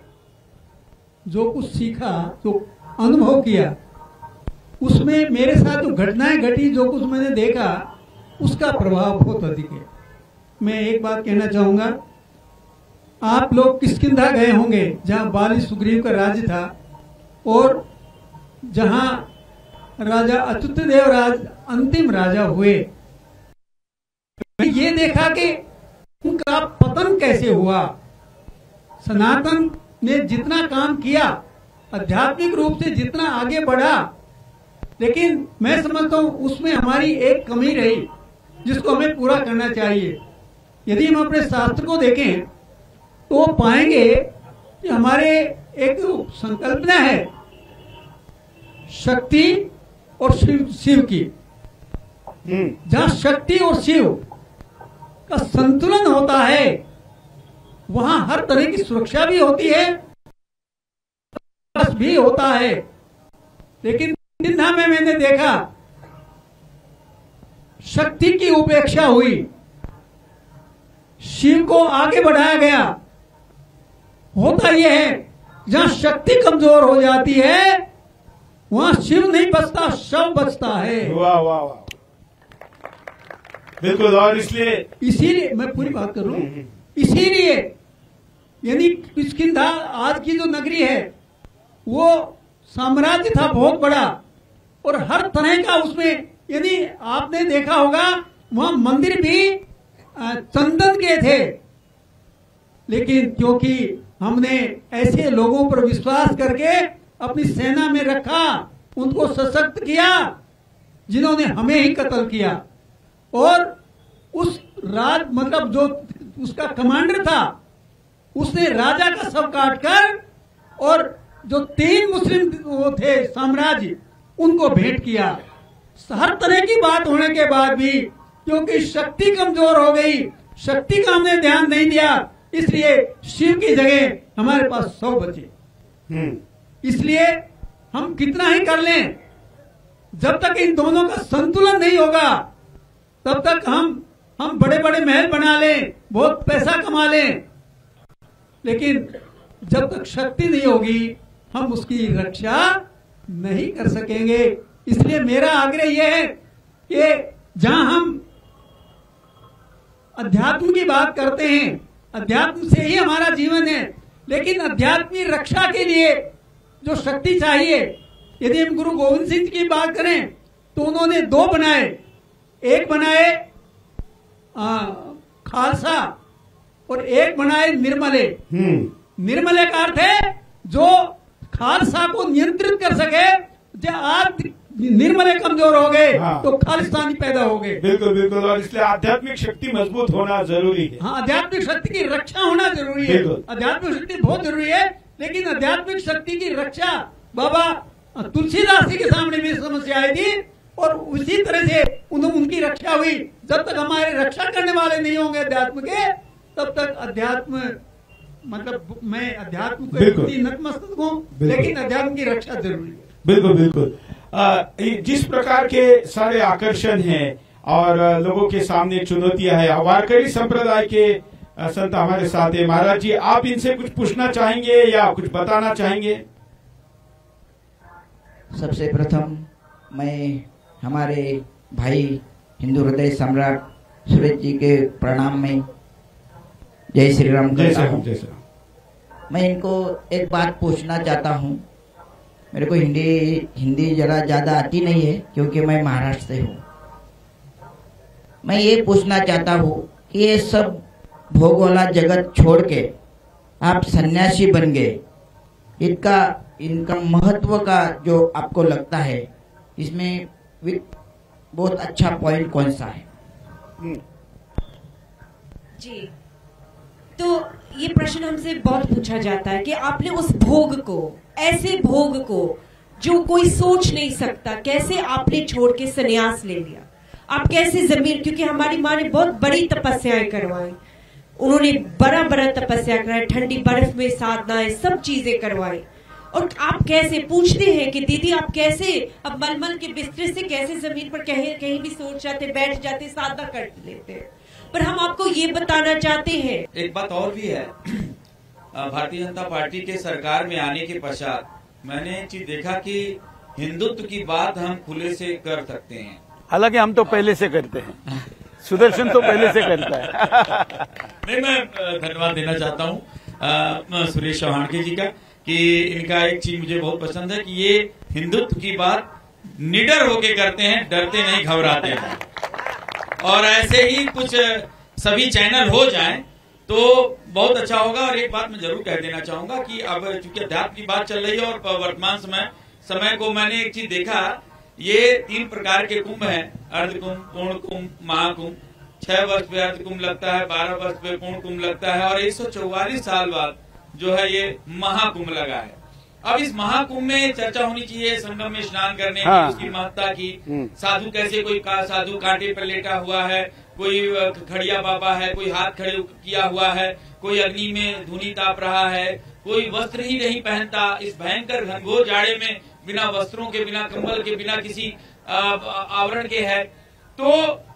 जो कुछ सीखा, जो अनुभव किया, उसमें मेरे साथ जो घटनाएं घटी, जो कुछ मैंने देखा, उसका प्रभाव बहुत अधिक है। मैं एक बात कहना चाहूंगा, आप लोग किष्किंधा गए होंगे, जहां बाली सुग्रीव का राज्य था, और जहां राजा अच्युतदेव राज अंतिम राजा हुए। ये देखा कि उनका पतन कैसे हुआ। सनातन ने जितना काम किया, आध्यात्मिक रूप से जितना आगे बढ़ा, लेकिन मैं समझता हूं उसमें हमारी एक कमी रही, जिसको हमें पूरा करना चाहिए। यदि हम अपने शास्त्र को देखें तो पाएंगे कि हमारे एक संकल्पना है शक्ति और शिव की। जहां शक्ति और शिव का संतुलन होता है, वहां हर तरह की सुरक्षा भी होती है, भी होता है। लेकिन किष्किंधा में मैंने देखा शक्ति की उपेक्षा हुई, शिव को आगे बढ़ाया गया। होता यह है, जहां शक्ति कमजोर हो जाती है, वहां शिव नहीं बचता, शव बचता है। वाह वाह वाह, बिल्कुल। और इसीलिए मैं पूरी बात कर रहा हूं। इसीलिए यानी किष्किंधा आज की जो नगरी है, वो साम्राज्य था बहुत बड़ा, और हर तरह का उसमें, यदि आपने देखा होगा वहां मंदिर भी चंदन के थे। लेकिन क्योंकि हमने ऐसे लोगों पर विश्वास करके अपनी सेना में रखा, उनको सशक्त किया, जिन्होंने हमें ही कत्ल किया, और उस मतलब जो उसका कमांडर था, उसने राजा का शव काटकर, और जो 3 मुस्लिम वो थे साम्राज्य, उनको भेंट किया। हर तरह की बात होने के बाद भी, क्योंकि शक्ति कमजोर हो गई, शक्ति का हमने ध्यान नहीं दिया, इसलिए शिव की जगह हमारे पास 100 बचे। इसलिए हम कितना ही कर लें, जब तक इन दोनों का संतुलन नहीं होगा, तब तक हम बड़े बड़े महल बना लें, बहुत पैसा कमा लें, लेकिन जब तक शक्ति नहीं होगी, हम उसकी रक्षा नहीं कर सकेंगे। इसलिए मेरा आग्रह यह है कि जहां हम अध्यात्म की बात करते हैं, अध्यात्म से ही हमारा जीवन है, लेकिन अध्यात्म की रक्षा के लिए जो शक्ति चाहिए, यदि हम गुरु गोविंद सिंह की बात करें तो उन्होंने 2 बनाए। एक बनाए खालसा, और एक बनाए निर्मले। निर्मले का अर्थ है जो खालसा को नियंत्रित कर सके। जब आज निर्मले कमजोर हो गए, हाँ, तो खालिस्तानी पैदा हो गए। बिल्कुल बिल्कुल। और इसलिए आध्यात्मिक शक्ति मजबूत होना जरूरी है। हाँ, आध्यात्मिक शक्ति की रक्षा होना जरूरी है। आध्यात्मिक शक्ति बहुत जरूरी है, लेकिन आध्यात्मिक शक्ति की रक्षा, बाबा तुलसीदास जी के सामने भी समस्या आई थी और उसी तरह से उनकी रक्षा हुई। जब तक हमारे रक्षा करने वाले नहीं होंगे अध्यात्म के, तब तक अध्यात्म मतलब मैं अध्यात्म को नतमस्तक हूँ, लेकिन अध्यात्म की रक्षा जरूरी है। बिल्कुल बिल्कुल। जिस प्रकार के सारे आकर्षण हैं और लोगों के सामने चुनौतियां हैं, वारकरी संप्रदाय के संत हमारे साथ है। महाराज जी, आप इनसे कुछ पूछना चाहेंगे या कुछ बताना चाहेंगे? सबसे प्रथम मैं हमारे भाई हिंदू हृदय सम्राट सुरेश जी के प्रणाम में जय श्री राम करता हूँ। मैं इनको एक बात पूछना चाहता हूँ। मेरे को हिंदी जरा ज्यादा आती नहीं है, क्योंकि मैं महाराष्ट्र से हूँ। मैं ये पूछना चाहता हूँ कि ये सब भोग वाला जगत छोड़ के आप सन्यासी बन गए, इनका महत्व का जो आपको लगता है, इसमें बहुत अच्छा पॉइंट कौन सा है? जी, तो ये प्रश्न हमसे बहुत पूछा जाता है कि आपने उस भोग को, ऐसे भोग को जो कोई सोच नहीं सकता, कैसे आपने छोड़ के संन्यास ले लिया? आप कैसे जमीन, क्योंकि हमारी माँ ने बहुत बड़ी तपस्याएं करवाई, उन्होंने बड़ा बड़ा तपस्या कराई, ठंडी बर्फ में साधनाएं, सब चीजें करवाई, और आप कैसे पूछते हैं कि दीदी आप कैसे अब मलमल के बिस्तर से कैसे जमीन पर कहीं भी सोच जाते, बैठ जाते, साधना कर लेते हैं? पर हम आपको ये बताना चाहते हैं। एक बात और भी है, भारतीय जनता पार्टी के सरकार में आने के पश्चात मैंने एक चीज देखा कि हिंदुत्व की बात हम खुले से कर सकते हैं। हालांकि हम तो पहले से करते हैं, सुदर्शन तो पहले से करता है। नहीं, मैं धन्यवाद देना चाहता हूँ सुरेश चौहान जी का, कि इनका एक चीज मुझे बहुत पसंद है कि ये हिंदुत्व की बात निडर होके करते हैं, डरते नहीं, घबराते हैं। और ऐसे ही कुछ सभी चैनल हो जाएं तो बहुत अच्छा होगा। और एक बात मैं जरूर कह देना चाहूंगा कि अब चूंकि अध्यात्म की बात चल रही है और वर्तमान समय को मैंने एक चीज देखा, ये 3 प्रकार के कुंभ हैं, अर्ध कुंभ, पूर्ण कुंभ, महाकुंभ। 6 वर्ष पे अर्ध कुंभ लगता है, 12 वर्ष पे पूर्ण कुंभ लगता है, और 144 साल बाद जो है ये महाकुंभ लगा है। अब इस महाकुंभ में चर्चा होनी चाहिए संगम में स्नान करने की, उसकी महत्ता की, साधु कैसे, कोई साधु कांटे पर लेटा हुआ है, कोई खड़िया बाबा है, कोई हाथ खड़े किया हुआ है, कोई अग्नि में धूनी ताप रहा है, कोई वस्त्र ही नहीं पहनता इस भयंकर घनघोर जाड़े में, बिना वस्त्रों के, बिना कंबल के, बिना किसी आवरण के है। तो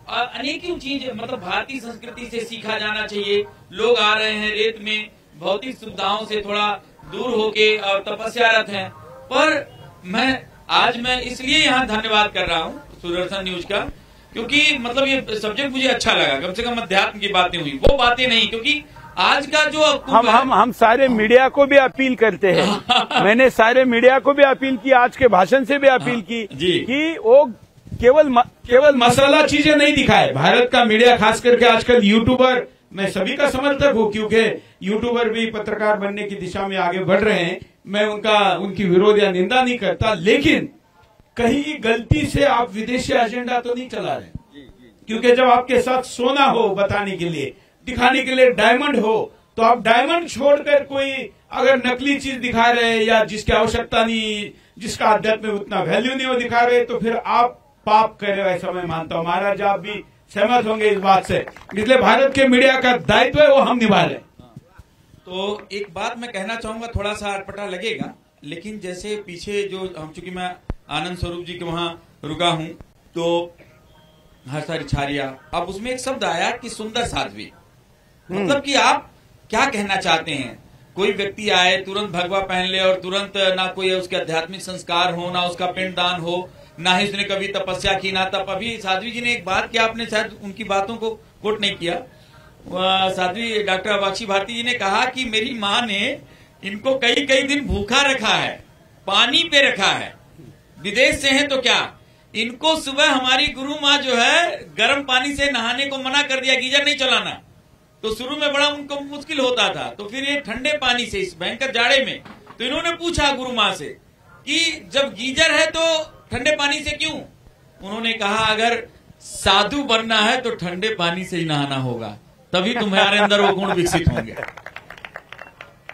अनेकों चीज मतलब भारतीय संस्कृति से सीखा जाना चाहिए। लोग आ रहे हैं रेत में, भौतिक सुविधाओं से थोड़ा दूर होके और तपस्यारत हैं। पर मैं इसलिए यहाँ धन्यवाद कर रहा हूँ सुदर्शन न्यूज का, क्योंकि मतलब ये सब्जेक्ट मुझे अच्छा लगा। कम से कम अध्यात्म की बातें हुई, वो बातें नहीं, क्योंकि आज का जो हम सारे मीडिया को भी अपील करते हैं। मैंने सारे मीडिया को भी अपील की, आज के भाषण से भी अपील की कि वो केवल मसाला चीजें नहीं दिखाए। भारत का मीडिया, खास करके आजकल यूट्यूबर, मैं सभी का समर्थक हूँ, क्योंकि यूट्यूबर भी पत्रकार बनने की दिशा में आगे बढ़ रहे हैं। मैं उनकी विरोध या निंदा नहीं करता, लेकिन कहीं गलती से आप विदेशी एजेंडा तो नहीं चला रहे। क्योंकि जब आपके साथ सोना हो बताने के लिए, दिखाने के लिए डायमंड हो, तो आप डायमंड छोड़कर कोई अगर नकली चीज दिखा रहे हैं या जिसकी आवश्यकता नहीं, जिसका अध्यात्म में उतना वैल्यू नहीं, वो दिखा रहे, तो फिर आप पाप कर रहे हो, ऐसा मैं मानता हूँ। महाराज आप भी सहमत होंगे इस बात से। इसलिए भारत के मीडिया का दायित्व है, वो हम निभा रहे हैं। तो एक बात मैं कहना चाहूंगा, थोड़ा सा अटपटा लगेगा, लेकिन जैसे पीछे जो हम, चूंकि मैं आनंद स्वरूप जी के वहां रुका हूं, तो हर्षा रिछारिया, अब उसमें एक शब्द आया कि सुंदर साध्वी, मतलब कि आप क्या कहना चाहते हैं? कोई व्यक्ति आए, तुरंत भगवा पहन ले और तुरंत ना कोई उसके आध्यात्मिक संस्कार हो, ना उसका पिंडदान हो, ना ही उसने कभी तपस्या की, ना तप। अभी साध्वी जी ने एक बात किया, आपने शायद उनकी बातों को कोट नहीं किया। साध्वी डॉक्टर अबाक्षी भारती जी ने कहा कि मेरी माँ ने इनको कई कई दिन भूखा रखा है, पानी पे रखा है, विदेश से हैं तो क्या, इनको सुबह हमारी गुरु माँ जो है गर्म पानी से नहाने को मना कर दिया, गीजर नहीं चलाना। तो शुरू में बड़ा उनको मुश्किल होता था, तो फिर ये ठंडे पानी से इस भयंकर जाड़े में, तो इन्होंने पूछा गुरु माँ से कि जब गीजर है तो ठंडे पानी से क्यों? उन्होंने कहा अगर साधु बनना है तो ठंडे पानी से ही नहाना होगा, तभी तुम्हारे अंदर वो गुण विकसित होंगे।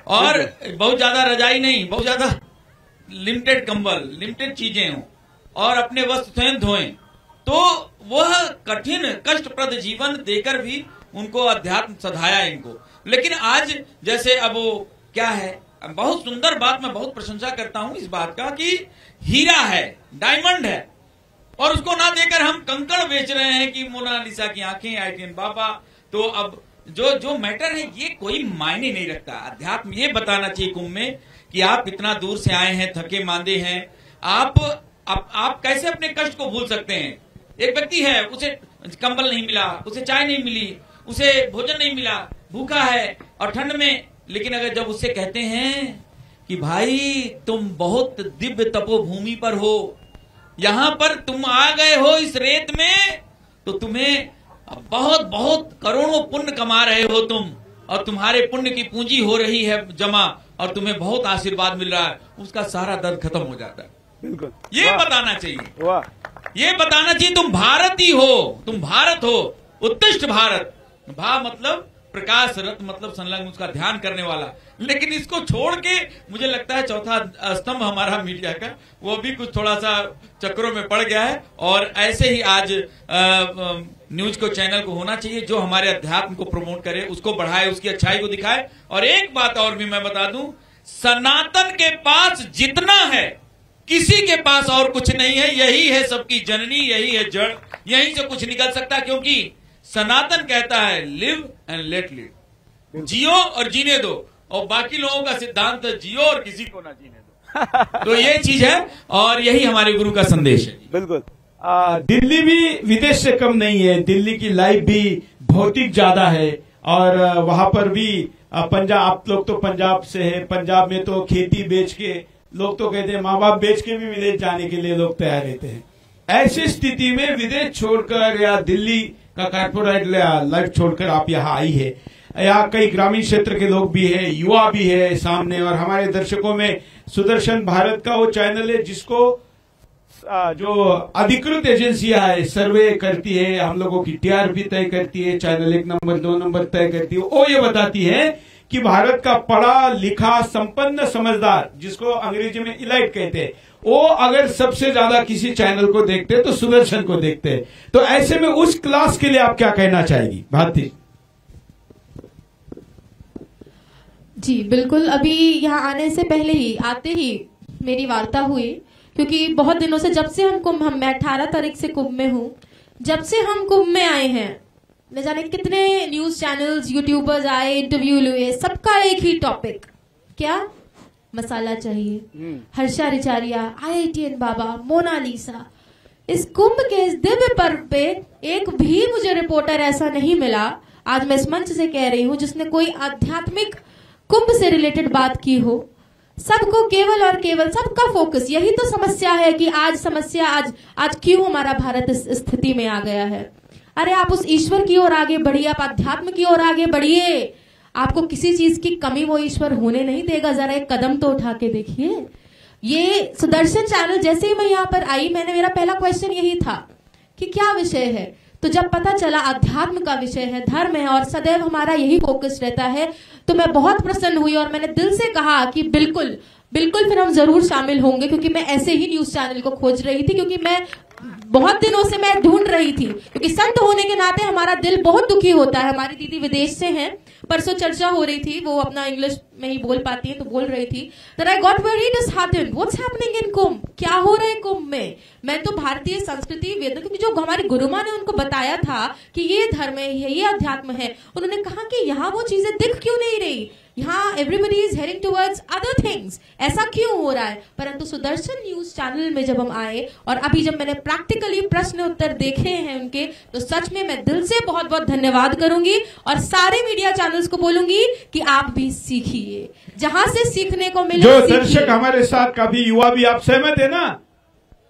और बहुत ज्यादा रजाई नहीं, बहुत ज्यादा लिमिटेड कंबल, लिमिटेड चीजें हो, और अपने वस्त्र स्वयं धोएं, तो वह कठिन कष्टप्रद जीवन देकर भी उनको अध्यात्म सधाया इनको। लेकिन आज जैसे अब वो क्या है, बहुत सुंदर बात, मैं बहुत प्रशंसा करता हूं इस बात का कि हीरा है, डायमंड है, और उसको ना देकर हम कंकड़ बेच रहे हैं कि मोनालिसा की आंखें, आईटीएन बाबा। तो अब जो मैटर है ये कोई मायने नहीं रखता। अध्यात्म ये बताना चाहिए कुंभ में कि आप इतना दूर से आए हैं, थके मांदे हैं, आप कैसे अपने कष्ट को भूल सकते हैं। एक व्यक्ति है, उसे कंबल नहीं मिला, उसे चाय नहीं मिली, उसे भोजन नहीं मिला, भूखा है और ठंड में, लेकिन अगर जब उससे कहते हैं कि भाई तुम बहुत दिव्य तपोभूमि पर हो, यहां पर तुम आ गए हो इस रेत में, तो तुम्हें बहुत बहुत करोड़ों पुण्य कमा रहे हो तुम, और तुम्हारे पुण्य की पूंजी हो रही है जमा, और तुम्हें बहुत आशीर्वाद मिल रहा है, उसका सारा दर्द खत्म हो जाता है। बिल्कुल, ये बताना चाहिए, वाह, ये बताना चाहिए तुम भारती हो, तुम भारत हो, उत्कृष्ट भारत। भा मतलब प्रकाश, रत मतलब संलग्न, उसका ध्यान करने वाला। लेकिन इसको छोड़ के मुझे लगता है चौथा स्तंभ हमारा मीडिया का, वो भी कुछ थोड़ा सा चक्रों में पड़ गया है। और ऐसे ही आज न्यूज को, चैनल को होना चाहिए जो हमारे अध्यात्म को प्रमोट करे, उसको बढ़ाए, उसकी अच्छाई को दिखाए। और एक बात और भी मैं बता दूं, सनातन के पास जितना है किसी के पास और कुछ नहीं है, यही है सबकी जननी, यही है जड़, यहीं से कुछ निकल सकता है। क्योंकि सनातन कहता है लिव एंड लेट लिव, जियो और जीने दो, और बाकी लोगों का सिद्धांत है जियो और किसी को ना जीने दो। तो ये चीज है और यही हमारे गुरु का संदेश है। बिल्कुल। दिल्ली भी विदेश से कम नहीं है, दिल्ली की लाइफ भी भौतिक ज्यादा है, और वहां पर भी पंजाब, आप लोग तो पंजाब से है, पंजाब में तो खेती बेच के लोग तो कहते हैं माँ बाप बेच के भी विदेश जाने के लिए लोग तैयार रहते हैं। ऐसी स्थिति में विदेश छोड़कर या दिल्ली का कॉर्पोरेट लाइफ छोड़कर आप यहाँ आई है, यहाँ कई ग्रामीण क्षेत्र के लोग भी है, युवा भी है सामने, और हमारे दर्शकों में सुदर्शन भारत का वो चैनल है जिसको जो अधिकृत एजेंसियां है सर्वे करती है, हम लोगों की टीआरपी तय करती है, चैनल 1 नंबर 2 नंबर तय करती है, वो ये बताती है कि भारत का पढ़ा लिखा संपन्न समझदार, जिसको अंग्रेजी में इलाइट कहते हैं, वो अगर सबसे ज्यादा किसी चैनल को देखते हैं तो सुदर्शन को देखते हैं। तो ऐसे में उस क्लास के लिए आप क्या कहना चाहेगी भारती? जी बिल्कुल, अभी यहाँ आने से पहले ही, आते ही मेरी वार्ता हुई, क्योंकि बहुत दिनों से, जब से हम कुंभ, मैं 18 तारीख से कुंभ में हूँ, जब से हम कुंभ में आए हैं, न जाने कितने न्यूज चैनल्स, यूट्यूबर्स आए, इंटरव्यू लिए, सबका एक ही टॉपिक, क्या? मसाला चाहिए। हर्षा रिचारिया, IITN बाबा, मोनालिसा। इस कुंभ के इस दिव्य पर्व पे एक भी मुझे रिपोर्टर ऐसा नहीं मिला, आज मैं इस मंच से कह रही हूँ, जिसने कोई आध्यात्मिक कुंभ से रिलेटेड बात की हो। सबको केवल और केवल, सबका फोकस, यही तो समस्या है कि आज क्यों हमारा भारत इस स्थिति में आ गया है। अरे आप उस ईश्वर की ओर आगे बढ़िए, आप अध्यात्म की ओर आगे बढ़िए, आपको किसी चीज की कमी वो ईश्वर होने नहीं देगा। जरा एक कदम तो उठा के देखिए। ये सुदर्शन चैनल, जैसे ही मैं यहाँ पर आई, मेरा पहला क्वेश्चन यही था कि क्या विषय है, तो जब पता चला अध्यात्म का विषय है, धर्म है, और सदैव हमारा यही फोकस रहता है, तो मैं बहुत प्रसन्न हुई और मैंने दिल से कहा कि बिल्कुल बिल्कुल फिर हम जरूर शामिल होंगे, क्योंकि मैं ऐसे ही न्यूज चैनल को खोज रही थी, क्योंकि मैं बहुत दिनों से मैं ढूंढ रही थी, क्योंकि संत होने के नाते हमारा दिल बहुत दुखी होता है। हमारी दीदी विदेश से हैं, परसों चर्चा हो रही थी, वो अपना इंग्लिश में ही बोल पाती है, तो बोल रही थी that I got very disheartened, what's happening in कुंभ, क्या हो रहा है कुंभ में। मैं तो भारतीय संस्कृति वेद, क्योंकि जो हमारी गुरुमा ने उनको बताया था कि ये धर्म है, ये अध्यात्म है, उन्होंने कहा कि यहाँ वो चीजें दिख क्यों नहीं रही, यहाँ everybody is heading towards other things, ऐसा क्यों हो रहा है। परंतु सुदर्शन न्यूज चैनल में जब हम आए और अभी जब मैंने प्रैक्टिकली प्रश्न उत्तर देखे हैं उनके, तो सच में मैं दिल से बहुत बहुत धन्यवाद करूंगी और सारे मीडिया चैनल्स को बोलूंगी कि आप भी सीखिए, जहां से सीखने को मिले। जो दर्शक हमारे साथ, काफी युवा भी, आप सहमत है ना?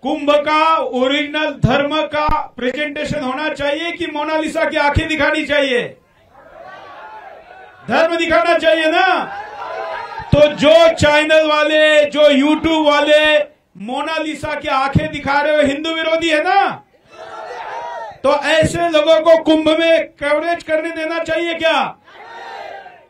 कुंभ का ओरिजिनल धर्म का प्रेजेंटेशन होना चाहिए कि मोनालिसा की आंखें दिखानी चाहिए? धर्म दिखाना चाहिए ना? तो जो चैनल वाले, जो यूट्यूब वाले मोनालिसा की आंखें दिखा रहे हो, हिंदू विरोधी है ना? तो ऐसे लोगों को कुंभ में कवरेज करने देना चाहिए क्या?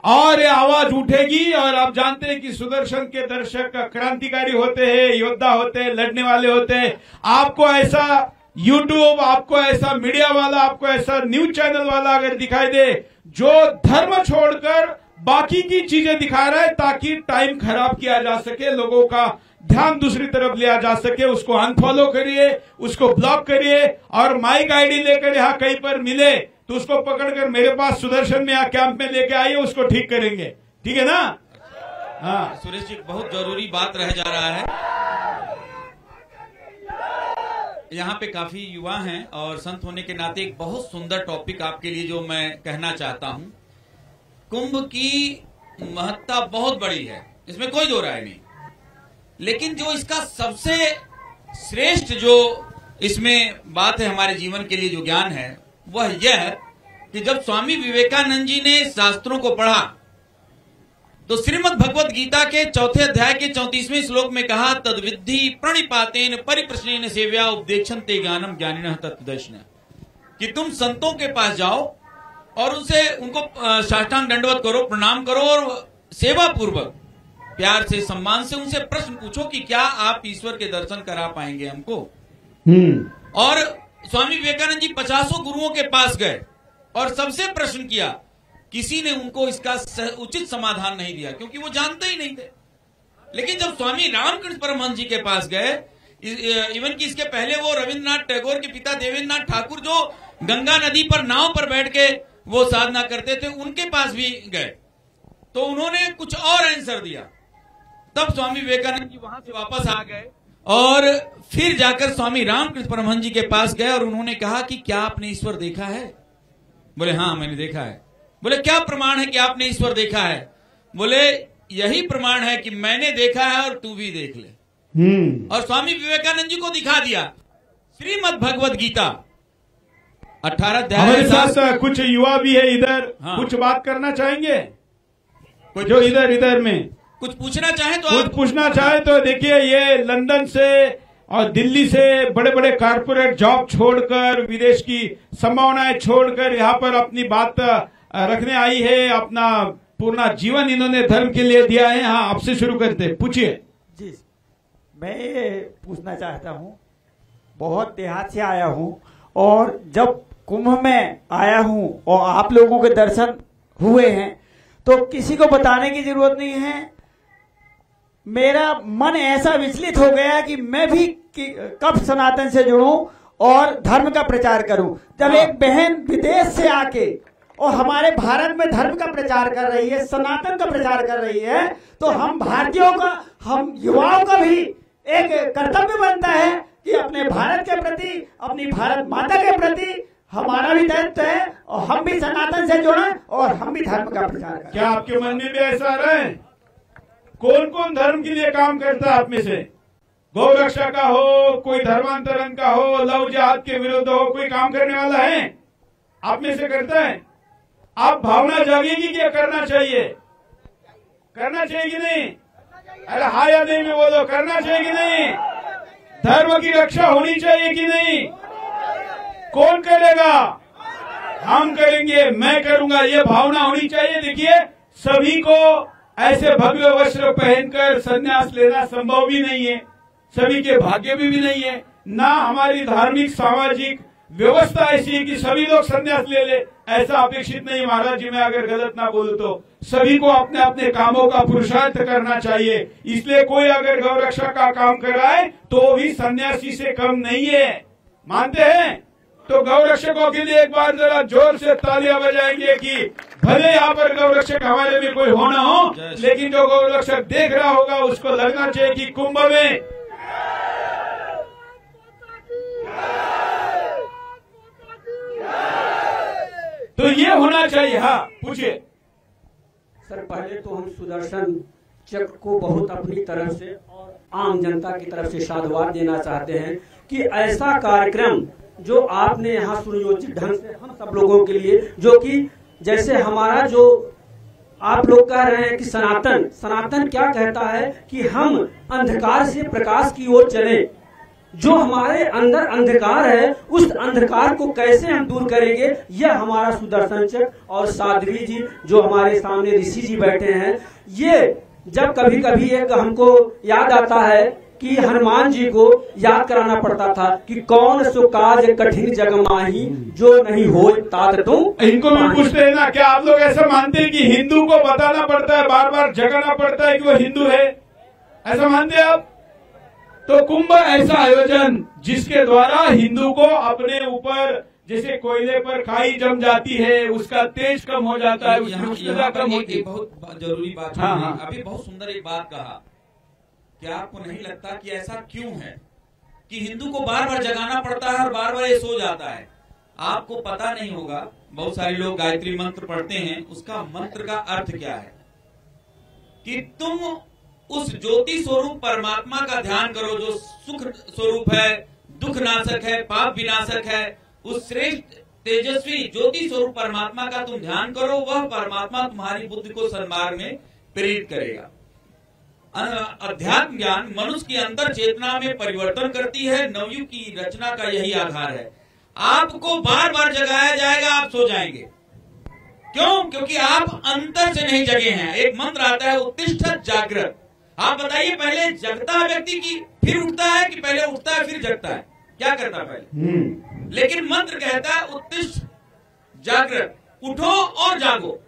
और ये आवाज उठेगी। और आप जानते हैं कि सुदर्शन के दर्शक क्रांतिकारी होते हैं, योद्धा होते हैं, लड़ने वाले होते हैं। आपको ऐसा यूट्यूब, आपको ऐसा मीडिया वाला, आपको ऐसा न्यूज चैनल वाला अगर दिखाई दे जो धर्म छोड़कर बाकी की चीजें दिखा रहा है ताकि टाइम खराब किया जा सके, लोगों का ध्यान दूसरी तरफ लिया जा सके, उसको अनफॉलो करिए, उसको ब्लॉक करिए। और माइक आईडी लेकर यहाँ कहीं पर मिले तो उसको पकड़कर मेरे पास सुदर्शन में या कैंप में लेके आइए, उसको ठीक करेंगे। ठीक है ना? हाँ सुरेश जी, बहुत जरूरी बात रह जा रहा है। यहाँ पे काफी युवा हैं और संत होने के नाते एक बहुत सुंदर टॉपिक आपके लिए जो मैं कहना चाहता हूँ। कुंभ की महत्ता बहुत बड़ी है, इसमें कोई दो राय नहीं, लेकिन जो इसका सबसे श्रेष्ठ जो इसमें बात है हमारे जीवन के लिए जो ज्ञान है वह यह है कि जब स्वामी विवेकानंद जी ने शास्त्रों को पढ़ा तो श्रीमद् भगवत गीता के 4 अध्याय के 34वें श्लोक में कहा, तद्विद्धि प्रणिपातेन परिप्रश्नेन सेव्या उपदेक्षन्ते ज्ञानम ज्ञानिनः तत्त्वदर्शिनः, कि तुम संतों के पास जाओ और उनको साष्टांग दंडवत करो, प्रणाम करो और सेवा पूर्वक प्यार से सम्मान से उनसे प्रश्न पूछो कि क्या आप ईश्वर के दर्शन करा पाएंगे हमको। और स्वामी विवेकानंद जी 50 गुरुओं के पास गए और सबसे प्रश्न किया, किसी ने उनको इसका उचित समाधान नहीं दिया क्योंकि वो जानते ही नहीं थे। लेकिन जब स्वामी रामकृष्ण परमहंस जी के पास गए, इवन कि इसके पहले वो रविंद्रनाथ टैगोर के पिता देवेंद्रनाथ ठाकुर जो गंगा नदी पर नाव पर बैठ के वो साधना करते थे, उनके पास भी गए तो उन्होंने कुछ और आंसर दिया। तब स्वामी विवेकानंद जी वहां से वापस आ गए और फिर जाकर स्वामी रामकृष्ण परमहंस जी के पास गए और उन्होंने कहा कि क्या आपने ईश्वर देखा है? बोले हाँ मैंने देखा है। बोले क्या प्रमाण है कि आपने ईश्वर देखा है? बोले यही प्रमाण है कि मैंने देखा है और तू भी देख ले। और स्वामी विवेकानंद जी को दिखा दिया श्रीमद् भगवत गीता 18 अध्याय। हमारे साथ कुछ युवा भी है इधर, हाँ। कुछ बात करना चाहेंगे? जो इधर में कुछ पूछना चाहे तो कुछ पूछना चाहे तो देखिए, ये लंदन से और दिल्ली से बड़े बड़े कारपोरेट जॉब छोड़कर, विदेश की संभावनाएं छोड़कर यहाँ पर अपनी बात रखने आई है। अपना पूर्ण जीवन इन्होंने धर्म के लिए दिया है। हाँ, आपसे शुरू करते हैं, पूछिए। जी, मैं ये पूछना चाहता हूँ, बहुत देहात से आया हूँ और जब कुंभ में आया हूँ और आप लोगों के दर्शन हुए हैं तो किसी को बताने की जरूरत नहीं है। मेरा मन ऐसा विचलित हो गया कि मैं भी कब सनातन से जुड़ूं और धर्म का प्रचार करूं। जब एक बहन विदेश से आके और हमारे भारत में धर्म का प्रचार कर रही है, सनातन का प्रचार कर रही है, तो हम भारतीयों का, हम युवाओं का भी एक कर्तव्य बनता है कि अपने भारत के प्रति, अपनी भारत माता के प्रति हमारा भी दायित्व है और हम भी सनातन से जुड़े और हम भी धर्म का प्रचार करें। क्या आपके मन में भी ऐसा रहा है? कौन कौन धर्म के लिए काम करता है आप में से? गौ रक्षा का हो, कोई धर्मांतरण का हो, लव जिहाद के विरुद्ध हो, कोई काम करने वाला है आप में से? करता है? आप भावना जागेगी क्या करना चाहिए? करना चाहिए कि नहीं? अरे हाँ या नहीं में बोलो, करना चाहिए कि नहीं? धर्म की रक्षा होनी चाहिए कि नहीं? कौन करेगा? हम करेंगे, मैं करूंगा, ये भावना होनी चाहिए। देखिए, सभी को ऐसे भव्य वस्त्र पहनकर संन्यास लेना संभव भी नहीं है, सभी के भाग्य भी नहीं है। ना हमारी धार्मिक सामाजिक व्यवस्था ऐसी है कि सभी लोग संन्यास ले ले, ऐसा अपेक्षित नहीं। महाराज जी, मैं अगर गलत ना बोलूं तो सभी को अपने अपने कामों का पुरुषार्थ करना चाहिए। इसलिए कोई अगर गौ रक्षा का काम कर रहा है तो भी सन्यासी से कम नहीं है, मानते हैं? तो गौ रक्षकों के लिए एक बार जरा जोर से तालियां बजाएंगे कि भले यहाँ पर गौ रक्षक हमारे में कोई होना हो, लेकिन जो गौ रक्षक देख रहा होगा उसको लगना चाहिए कि कुंभ में तो ये होना चाहिए। हाँ, पूछिए। सर, पहले तो हम सुदर्शन चक्र को बहुत अपनी तरफ से और आम जनता की तरफ से साधुवाद देना चाहते हैं कि ऐसा कार्यक्रम जो आपने यहाँ सुनियोजित ढंग से हम सब लोगों के लिए, जो कि जैसे हमारा जो आप लोग कह रहे हैं कि सनातन क्या कहता है कि हम अंधकार से प्रकाश की ओर चले, जो हमारे अंदर अंधकार है उस अंधकार को कैसे हम दूर करेंगे, यह हमारा सुदर्शन चक्र और साध्वी जी जो हमारे सामने ऋषि जी बैठे हैं, ये जब कभी कभी एक हमको याद आता है कि हनुमान जी को याद कराना पड़ता था कि कौन सो काज कठिन जग माही जो नहीं हो तात तुम। इनको भी पूछते हैं ना, क्या आप लोग ऐसा मानते हैं कि हिंदू को बताना पड़ता है, बार बार जगाना पड़ता है कि वो हिंदू है, ऐसा मानते हैं आप? तो कुंभ ऐसा आयोजन जिसके द्वारा हिंदू को अपने ऊपर, जैसे कोयले पर खाई जम जाती है, उसका तेज कम हो जाता है, उसकी उष्णता कम होती है। बहुत जरूरी बात है। हाँ। अभी बहुत सुंदर एक बात कहा, क्या आपको नहीं लगता कि ऐसा क्यों है कि हिंदू को बार बार जगाना पड़ता है और बार बार ये सो जाता है? आपको पता नहीं होगा, बहुत सारे लोग गायत्री मंत्र पढ़ते हैं, उसका मंत्र का अर्थ क्या है कि तुम उस ज्योति स्वरूप परमात्मा का ध्यान करो जो सुख स्वरूप है, दुख नाशक है, पाप विनाशक है। उस श्रेष्ठ तेजस्वी ज्योति स्वरूप परमात्मा का तुम ध्यान करो, वह परमात्मा तुम्हारी बुद्धि को सन्मार्ग में प्रेरित करेगा। अध्यात्म ज्ञान मनुष्य की अंतर चेतना में परिवर्तन करती है। नवयुग की रचना का यही आधार है। आपको बार बार जगाया जाएगा, आप सो जाएंगे। क्यों? क्योंकि आप अंतर से नहीं जगे हैं। एक मंत्र आता है उत्तिष्ठत जागृत। आप बताइए, पहले जगता है व्यक्ति की फिर उठता है कि पहले उठता है फिर जगता है? क्या करता है पहले? लेकिन मंत्र कहता है उत्तिष्ठ जागृत, उठो और जागो।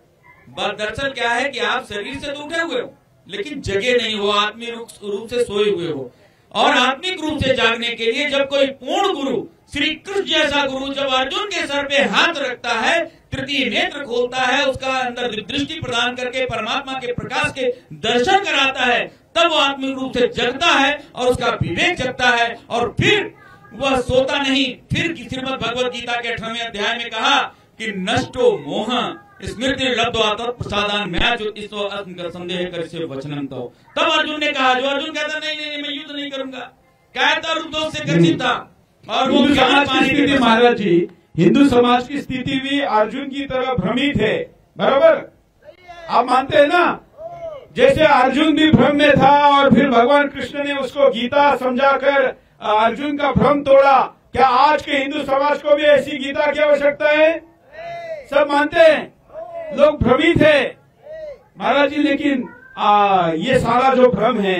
दरअसल क्या है कि आप शरीर से तो उठे हुए हो लेकिन जगे नहीं हो, आत्मिक रूप से सोए हुए हो। और आत्मिक रूप से जागने के लिए जब कोई पूर्ण गुरु, श्री कृष्ण जैसा गुरु जब अर्जुन के सर पे हाथ रखता है, तृतीय नेत्र खोलता है, उसका अंदर दृष्टि प्रदान करके परमात्मा के प्रकाश के दर्शन कराता है, तब वो आत्मिक रूप से जगता है और उसका विवेक जगता है और फिर वह सोता नहीं। फिर श्रीमद् भगवद गीता के 18वें अध्याय में कहा कि नष्टो मोह स्मृति लब्ध्वा तत्प्रसादान मैं जो इस संदेह कर से वचनम तो। तब अर्जुन ने कहा, जो अर्जुन कहता नहीं मैं युद्ध नहीं करूंगा, कहता रूप से गर्जित था। और वो समाज की स्थिति, महाराज जी, हिंदू समाज की स्थिति भी अर्जुन की तरह भ्रमित है, बराबर? आप मानते हैं ना? जैसे अर्जुन भी भ्रम में था और फिर भगवान कृष्ण ने उसको गीता समझाकर अर्जुन का भ्रम तोड़ा। क्या आज के हिंदू समाज को भी ऐसी गीता की आवश्यकता है? सब मानते हैं, लोग भ्रमित है महाराज जी। लेकिन ये सारा जो भ्रम है,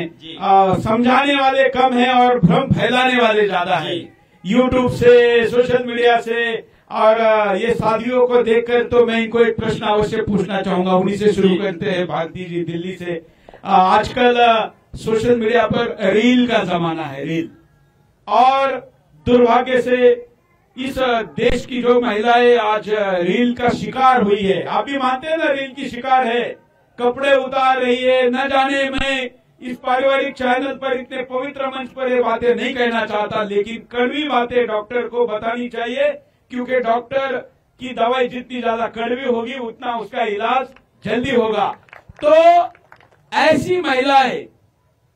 समझाने वाले कम है और भ्रम फैलाने वाले ज्यादा है। यूट्यूब से, सोशल मीडिया से और ये साथियों को देखकर तो मैं इनको एक प्रश्न अवश्य पूछना चाहूंगा। उन्हीं से शुरू करते हैं। भारती जी दिल्ली से, आजकल सोशल मीडिया पर रील का जमाना है, रील। और दुर्भाग्य से इस देश की जो महिलाएं आज रील का शिकार हुई है, आप भी मानते हैं ना रील की शिकार है, कपड़े उतार रही है। न जाने, मैं इस पारिवारिक चैनल पर, इतने पवित्र मंच पर ये बातें नहीं कहना चाहता, लेकिन कड़वी बातें डॉक्टर को बतानी चाहिए, क्योंकि डॉक्टर की दवाई जितनी ज्यादा कड़वी होगी उतना उसका इलाज जल्दी होगा। तो ऐसी महिलाएं,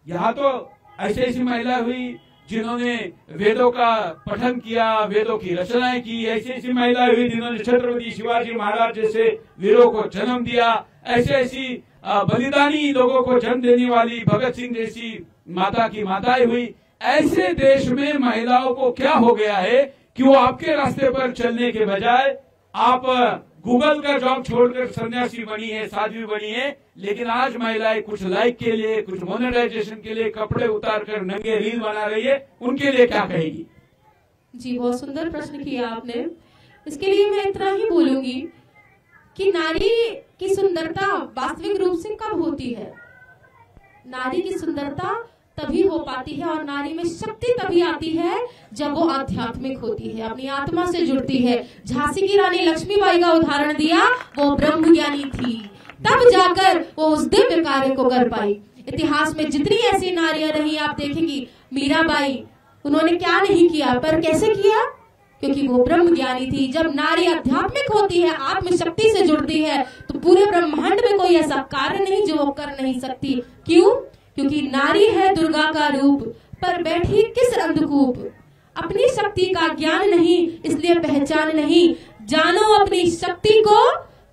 यहाँ तो ऐसी महिला हुई जिन्होंने वेदों का पठन किया, वेदों की रचनाएं की। ऐसी महिलाएं हुई जिन्होंने छत्रपति शिवाजी महाराज जैसे वीरों को जन्म दिया। ऐसी बलिदानी लोगों को जन्म देने वाली भगत सिंह जैसी माता की माताएं हुई। ऐसे देश में महिलाओं को क्या हो गया है कि वो आपके रास्ते पर चलने के बजाय आप गूगल का जॉब छोड़कर सन्यासी बनी है, साध्वी बनी है। लेकिन आज महिलाएं कुछ लाइक के लिए, कुछ मोनेटाइजेशन के लिए कपड़े उतारकर नंगे रील बना रही है, उनके लिए क्या कहेगी? जी, बहुत सुंदर प्रश्न किया आपने। इसके लिए मैं इतना ही बोलूंगी कि नारी की सुंदरता वास्तविक रूप से कब होती है? नारी की सुंदरता तभी हो पाती है और नारी में शक्ति तभी आती है जब वो आध्यात्मिक होती है, अपनी आत्मा से जुड़ती है। झांसी की रानी लक्ष्मीबाई का उदाहरण दिया, वो ब्रह्म ज्ञानी थी, तब जाकर वो उस दिव्य कार्य को कर पाई। इतिहास में जितनी ऐसी नारियां रही, आप देखेंगी, मीराबाई, उन्होंने क्या नहीं किया, पर कैसे किया? क्योंकि वो ब्रह्म ज्ञानी थी। जब नारी आध्यात्मिक होती है, आत्म शक्ति से जुड़ती है, तो पूरे ब्रह्मांड में कोई ऐसा कार्य नहीं जो वो कर नहीं सकती। क्यों? क्योंकि नारी है दुर्गा का रूप, पर बैठी किस अंधकूप। अपनी शक्ति का ज्ञान नहीं, इसलिए पहचान नहीं। जानो अपनी शक्ति को,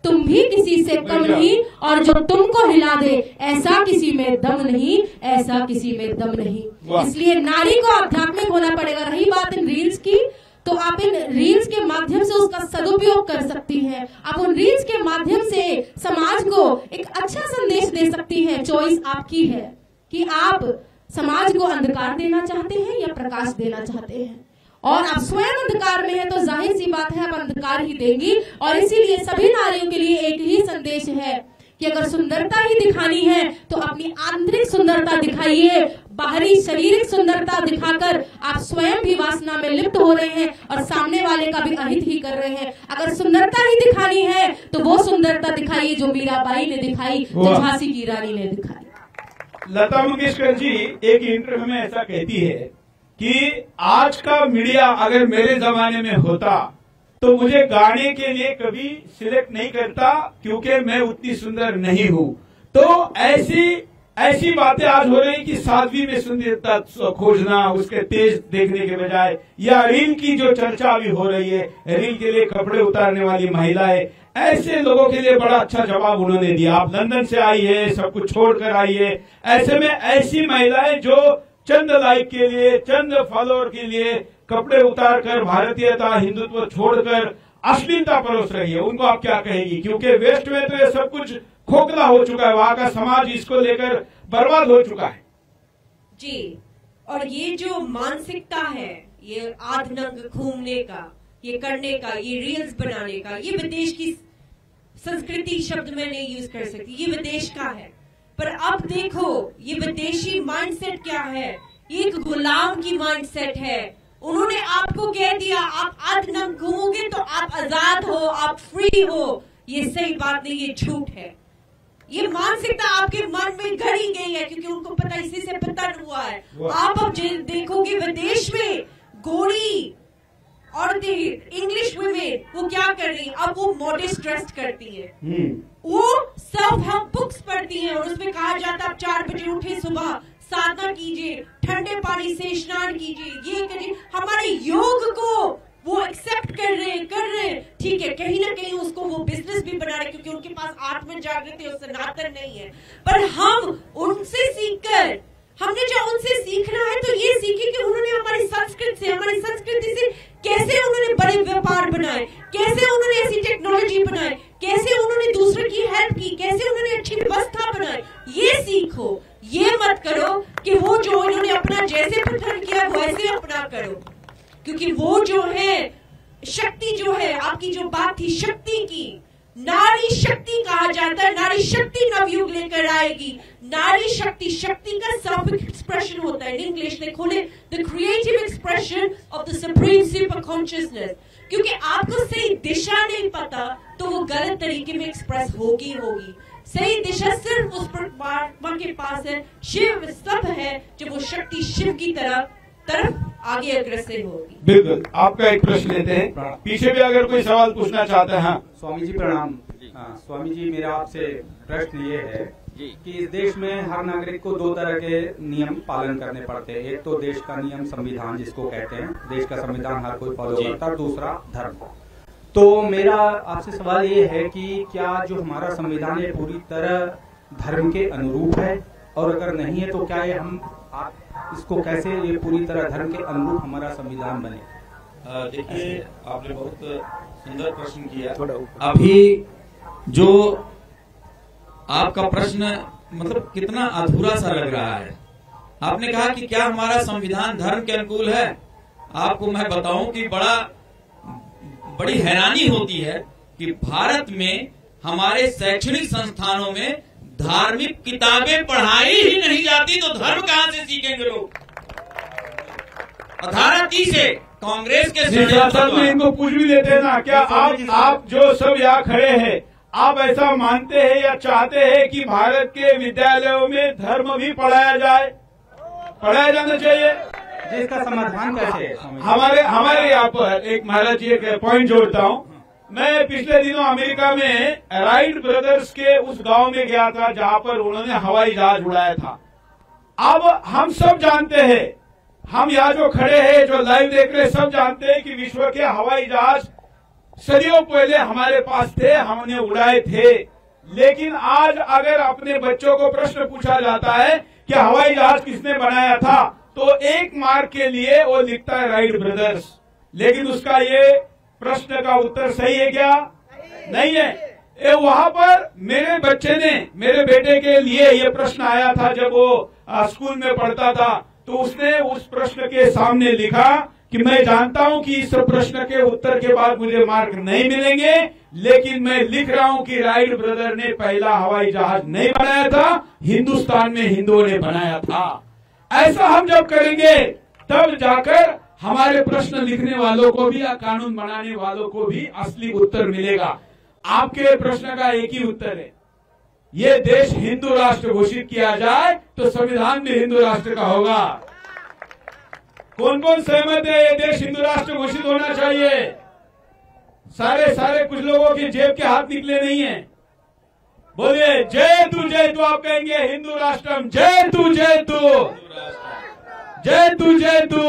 तुम भी किसी से कम नहीं, और जो तुमको हिला दे ऐसा किसी में दम नहीं, ऐसा किसी में दम नहीं। इसलिए नारी को आध्यात्मिक होना पड़ेगा। रही बात इन रील्स की, तो आप इन रील्स के माध्यम से उसका सदुपयोग कर सकती हैं। आप उन रील्स के माध्यम से समाज को एक अच्छा संदेश दे सकती हैं। चॉइस आपकी है कि आप समाज को अंधकार देना चाहते हैं या प्रकाश देना चाहते हैं। और आप स्वयं अंधकार में है तो जाहिर सी बात है आप अंधकार ही देंगी। और इसीलिए सभी नारियों के लिए एक ही संदेश है कि अगर सुंदरता ही दिखानी है तो अपनी आंतरिक सुंदरता दिखाइए। बाहरी शारीरिक सुंदरता दिखाकर आप स्वयं भी वासना में लिप्त हो रहे हैं और सामने वाले का भी अहित ही कर रहे हैं। अगर सुंदरता ही दिखानी है तो वो सुंदरता दिखाइए जो मीराबाई ने दिखाई, जो झांसी की रानी ने दिखाई। लता मंगेशकर जी एक इंटरव्यू में ऐसा कहती है कि आज का मीडिया अगर मेरे जमाने में होता तो मुझे गाने के लिए कभी सिलेक्ट नहीं करता क्योंकि मैं उतनी सुंदर नहीं हूं। तो ऐसी बातें आज हो रही कि साध्वी में सुंदरता खोजना उसके तेज देखने के बजाय, या रील की जो चर्चा भी हो रही है, रील के लिए कपड़े उतारने वाली महिलाएं, ऐसे लोगों के लिए बड़ा अच्छा जवाब उन्होंने दिया। आप लंदन से आई है, सब कुछ छोड़कर आई है, ऐसे में ऐसी महिलाएं जो चंद लाइक के लिए, चंद फॉलोअर के लिए कपड़े उतारकर भारतीयता हिंदुत्व छोड़कर अश्लीलता परोस रही है, उनको आप क्या कहेगी? क्योंकि वेस्ट में तो ये सब कुछ खोखला हो चुका है, वहां का समाज इसको लेकर बर्बाद हो चुका है। जी, और ये जो मानसिकता है, ये आधनंग घूमने का, ये करने का, ये रील्स बनाने का, ये विदेश की संस्कृति शब्द मैं नहीं यूज कर सकती, ये विदेश का है। पर अब देखो ये विदेशी माइंडसेट क्या है, ये एक गुलाम की माइंडसेट है। उन्होंने आपको कह दिया आप आधनंग घूमोगे तो आप आजाद हो, आप फ्री हो। ये सही बात नहीं, ये झूठ है। ये मानसिकता आपके मन में गढ़ी गई है क्योंकि उनको पता इसी से पतन हुआ है। आप अब देखोगे विदेश में गोरी औरतें, इंग्लिश वुमेन, वो क्या कर रही है? अब वो मॉडेस्ट ड्रेस करती है, वो सेल्फ हेल्प बुक्स पढ़ती हैं और उसमें कहा जाता है आप 4 बजे उठे, सुबह साधना कीजिए, ठंडे पानी से स्नान कीजिए, ये करिए। हमारे योग को वो एक्सेप्ट कर रहे हैं। ठीक है, कहीं ना कहीं उसको वो बिजनेस भी बना रहे क्योंकि उनके पास आत्म जागृति और सनातन नहीं है। पर हम उनसे सीखकर, हमने जो उनसे सीखना है तो ये सीखे कि उन्होंने हमारी संस्कृति से कैसे उन्होंने बड़े व्यापार बनाए, कैसे उन्होंने ऐसी टेक्नोलॉजी बनाए, कैसे उन्होंने दूसरे की हेल्प की, कैसे उन्होंने अच्छी व्यवस्था बनाई। ये सीखो, ये मत करो कि वो जो उन्होंने अपना जैसे पसंद किया वैसे अपना करो। क्योंकि वो जो है शक्ति, जो है आपकी जो बात थी शक्ति की, नारी शक्ति कहा जाता है। नारी शक्ति नवयुग लेकर आएगी। नारी शक्ति, शक्ति का सेल्फ एक्सप्रेशन होता है। इंग्लिश ने खोले the creative expression of the supreme super consciousness. क्योंकि आपको सही दिशा नहीं पता तो वो गलत तरीके में एक्सप्रेस होगी। सही दिशा सिर्फ उस परमात्मा के पास है। शिव सब है जब वो शक्ति शिव की तरफ आगे अग्रसर होगी। बिल्कुल, आपका एक प्रश्न लेते हैं, पीछे भी अगर कोई सवाल पूछना चाहता है। हाँ स्वामी जी प्रणाम। स्वामी जी मेरा आपसे प्रश्न ये है कि इस देश में हर नागरिक को 2 तरह के नियम पालन करने पड़ते हैं। एक तो देश का नियम संविधान जिसको कहते हैं, देश का संविधान हर कोई फॉलो करता है। दूसरा धर्म। तो मेरा आपसे सवाल ये है कि क्या जो हमारा संविधान है पूरी तरह धर्म के अनुरूप है, और अगर नहीं है तो क्या ये आप इसको कैसे ये पूरी तरह धर्म के अनुरूप हमारा संविधान बने? देखिए, आपने बहुत सुंदर प्रश्न किया। अभी जो आपका प्रश्न मतलब कितना अधूरा सा लग रहा है। आपने कहा कि क्या हमारा संविधान धर्म के अनुकूल है। आपको मैं बताऊं कि बड़ी हैरानी होती है कि भारत में हमारे शैक्षणिक संस्थानों में धार्मिक किताबें पढ़ाई ही नहीं जाती, तो धर्म कहां से सीखेंगे लोग? धारा 30 से कांग्रेस के में इनको पूछ भी लेते हैं ना, क्या आप जो सब यहाँ खड़े हैं, आप ऐसा मानते हैं या चाहते हैं कि भारत के विद्यालयों में धर्म भी पढ़ाया जाना चाहिए? जिसका समाधान कैसे है? हमारे यहाँ पर एक महाराज जी एक पॉइंट जोड़ता हूँ। मैं पिछले दिनों अमेरिका में राइट ब्रदर्स के उस गांव में गया था जहां पर उन्होंने हवाई जहाज उड़ाया था। अब हम सब जानते हैं, हम यहाँ जो खड़े हैं, जो लाइव देख रहे हैं, सब जानते हैं कि विश्व के हवाई जहाज सदियों पहले हमारे पास थे, हमने उड़ाए थे। लेकिन आज अगर अपने बच्चों को प्रश्न पूछा जाता है कि हवाई जहाज किसने बनाया था, तो एक मार्क के लिए वो लिखता है राइट ब्रदर्स। लेकिन उसका ये प्रश्न का उत्तर सही है क्या? नहीं है। वहां पर मेरे बच्चे ने, मेरे बेटे के लिए ये प्रश्न आया था जब वो स्कूल में पढ़ता था, तो उसने उस प्रश्न के सामने लिखा कि मैं जानता हूं कि इस प्रश्न के उत्तर के बाद मुझे मार्क नहीं मिलेंगे, लेकिन मैं लिख रहा हूं कि राइट ब्रदर ने पहला हवाई जहाज नहीं बनाया था, हिंदुस्तान में हिंदुओं ने बनाया था। ऐसा हम जब करेंगे तब जाकर हमारे प्रश्न लिखने वालों को भी या कानून बनाने वालों को भी असली उत्तर मिलेगा। आपके प्रश्न का एक ही उत्तर है, ये देश हिंदू राष्ट्र घोषित किया जाए तो संविधान भी हिंदू राष्ट्र का होगा। कौन कौन सहमत है ये देश हिंदू राष्ट्र घोषित होना चाहिए? सारे कुछ लोगों की जेब के हाथ निकले नहीं है। बोलिए जय तू आप कहेंगे हिंदू राष्ट्रम, जय तू जय तू।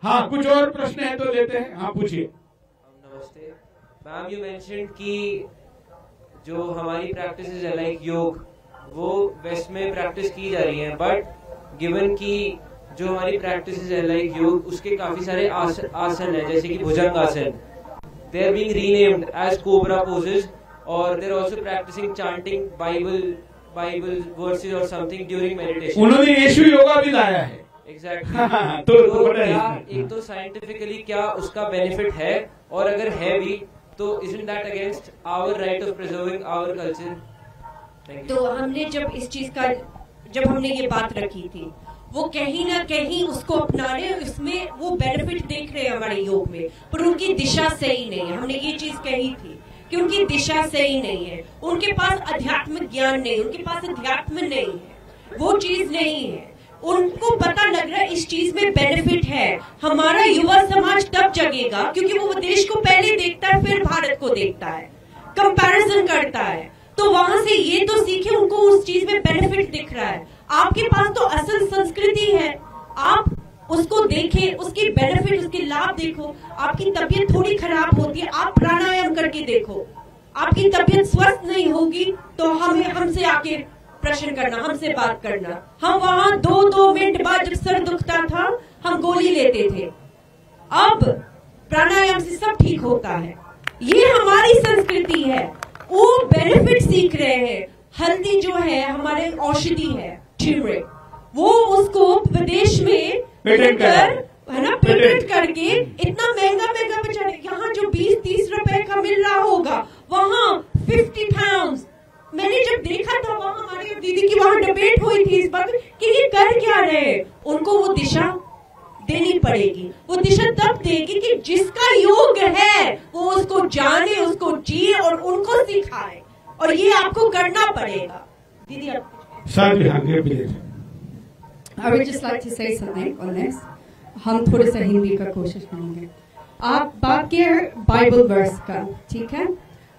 हाँ, कुछ और प्रश्न है तो लेते हैं। हाँ, पूछिए। नमस्ते मैम, यू मेंशन्ड कि जो हमारी प्रैक्टिस है लाइक योग, वो वेस्ट में प्रैक्टिस की जा रही है, बट गिवन की जो हमारी प्रैक्टिस है लाइक योग, उसके काफी सारे आसन है, जैसे कि bhujang asana, they are being renamed as cobra poses, और they are also practising chanting Bible verses और समथिंग ड्यूरिंग मेडिटेशन। उन्होंने यीशु योगा भी लाया है। एग्जैक्टली। तो क्या एक तो साइंटिफिकली क्या उसका बेनिफिट है, और अगर है भी तो isn't that against our right of preserving our culture? तो हमने जब हमने ये बात रखी थी, वो कहीं ना कहीं उसको अपना रहे, उसमें वो बेनिफिट देख रहे हैं हमारे योग में, पर उनकी दिशा सही नहीं है। हमने ये चीज कही थी कि उनकी दिशा सही नहीं है, उनके पास आध्यात्मिक ज्ञान नहीं, उनके पास अध्यात्म नहीं है, वो चीज नहीं है। उनको पता लग रहा है इस चीज में बेनिफिट है। हमारा युवा समाज तब जगेगा क्योंकि वो देश को पहले देखता है, फिर भारत को देखता है, कंपैरिजन करता है, तो वहां से ये तो सीखे, उनको उस चीज में बेनिफिट दिख रहा है। आपके पास तो असल संस्कृति है, आप उसको देखें, उसकी बेनिफिट, उसके लाभ देखो। आपकी तबीयत थोड़ी खराब होती है, आप प्राणायाम करके देखो, आपकी तबीयत स्वस्थ नहीं होगी तो हमसे आके प्रश्न करना, हमसे बात करना। हम वहाँ 2 मिनट बाद जब सर दुखता था हम गोली लेते थे, अब प्राणायाम से सब ठीक होता है। ये हमारी संस्कृति है, वो बेनिफिट सीख रहे हैं। हल्दी जो है हमारे औषधि है, turmeric, वो उसको विदेश में पेटेंट करके इतना महंगा बेचा रहे। यहाँ जो 20-30 रुपए का मिल रहा होगा, वहाँ 50 pounds। मैंने जब देखा था वहाँ हमारी दीदी की वहाँ डिबेट हुई थी इस बात कि ये कर क्या रहे। उनको वो दिशा देनी पड़ेगी, वो दिशा तब देगी कि जिसका योग है वो उसको जाने, उसको जिए और उनको सिखाए, और ये आपको करना पड़ेगा। दीदी आप I would just like to say something on this. हम थोड़ा सा हिंदी का कोशिश करेंगे। आप बात किए बाइबल वर्स का, ठीक है?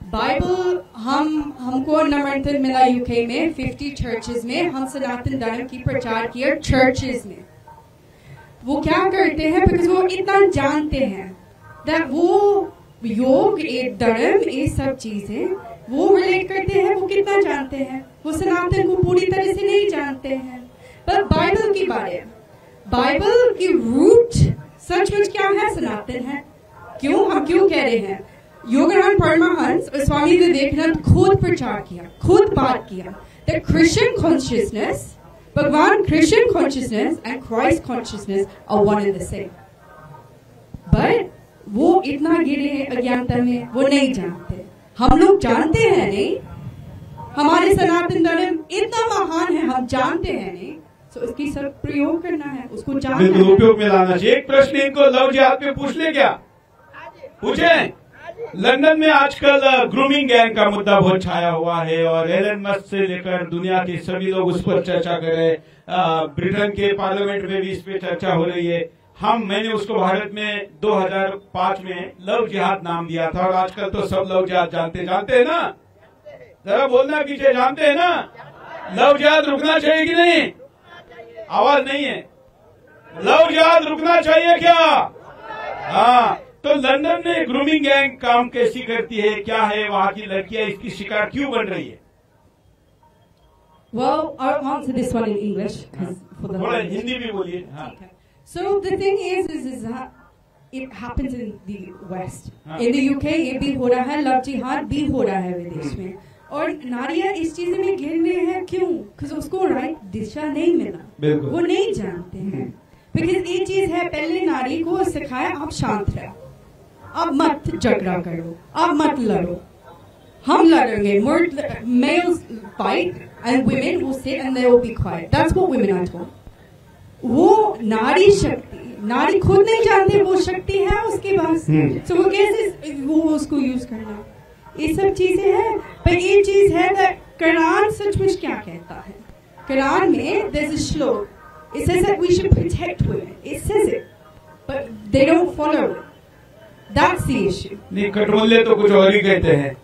बाइबल हमको नमंतन मिला यूके में 50 चर्चेज में, हम सनातन धर्म की प्रचार किया चर्चेज में। वो क्या करते हैं, बिकॉज वो इतना जानते हैं दैट वो योग, एक धर्म, ये सब चीजें वो रिलेट करते हैं। वो कितना जानते हैं, वो सनातन को पूरी तरह से नहीं जानते हैं। पर बाइबल की बारे, बाइबल की रूट सचमुच क्या है, सनातन है। हम क्यों कह रहे हैं? योगानंद परमहंस और स्वामी विवेकानंद खुद प्रचार किया, खुद बात किया that Christian consciousness, भगवान Christian consciousness and Christ consciousness are one and the same. But वो इतना गिरे हैं अज्ञानता में, वो नहीं जानते। हम लोग जानते हैं नहीं, हमारे सनातन धर्म इतना महान है, हम जानते हैं नहीं, तो उसकी सब प्रयोग करना है, उसको जानना है, उपयोग में लाना चाहिए। एक प्रश्न इनको लव जिहाद पे पूछ ले, क्या पूछे? लंदन में आजकल ग्रूमिंग गैंग का मुद्दा बहुत छाया हुआ है और एलन मस्क से लेकर दुनिया के सभी लोग उस पर चर्चा कर रहे हैं। ब्रिटेन के पार्लियामेंट में भी इस पे चर्चा हो रही है। मैंने उसको भारत में 2005 में लव जिहाद नाम दिया था, और आजकल तो सब लव जिहाद जानते हैं ना। जरा बोलना पीछे, जानते हैं ना? लव जिहाद रुकना चाहिए कि नहीं? आवाज नहीं है। लव जिहाद रुकना चाहिए क्या? हाँ, तो लंदन में ग्रूमिंग गैंग काम कैसी करती है, क्या है, वहां की लड़कियां इसकी शिकार क्यों बन रही है? Well, I'll answer this one in English. For the थोड़ा हिंदी भी बोलिए। हाँ। So the thing is that it happens in the West. In the UK ये भी हो रहा है, लव जिहाद भी हो रहा है विदेश में, और नारियां इस चीज में घिर रहे हैं। क्यों? क्योंकि उसको राइट दिशा नहीं मिला, वो नहीं जानते हैं। बिकॉज ये चीज है, पहले नारी को सिखाया आप शांत रहो, आप मत झगड़ा करो, आप मत लड़ो, हम लड़ेंगे। Males fight and women will sit and they will be quiet. That's what women are told. वो नारी शक्ति, नारी खुद नहीं जानते वो शक्ति है उसके पास, तो वो कैसे वो उसको यूज करना, ये सब चीजें हैं। पर ये चीज है कुरान सचमुच क्या कहता है। कुरान में there's a श्लोक, it says that we should protect women, it says it, but they don't follow it. That's the issue. नहीं, कटोले तो कुछ और ही कहते हैं।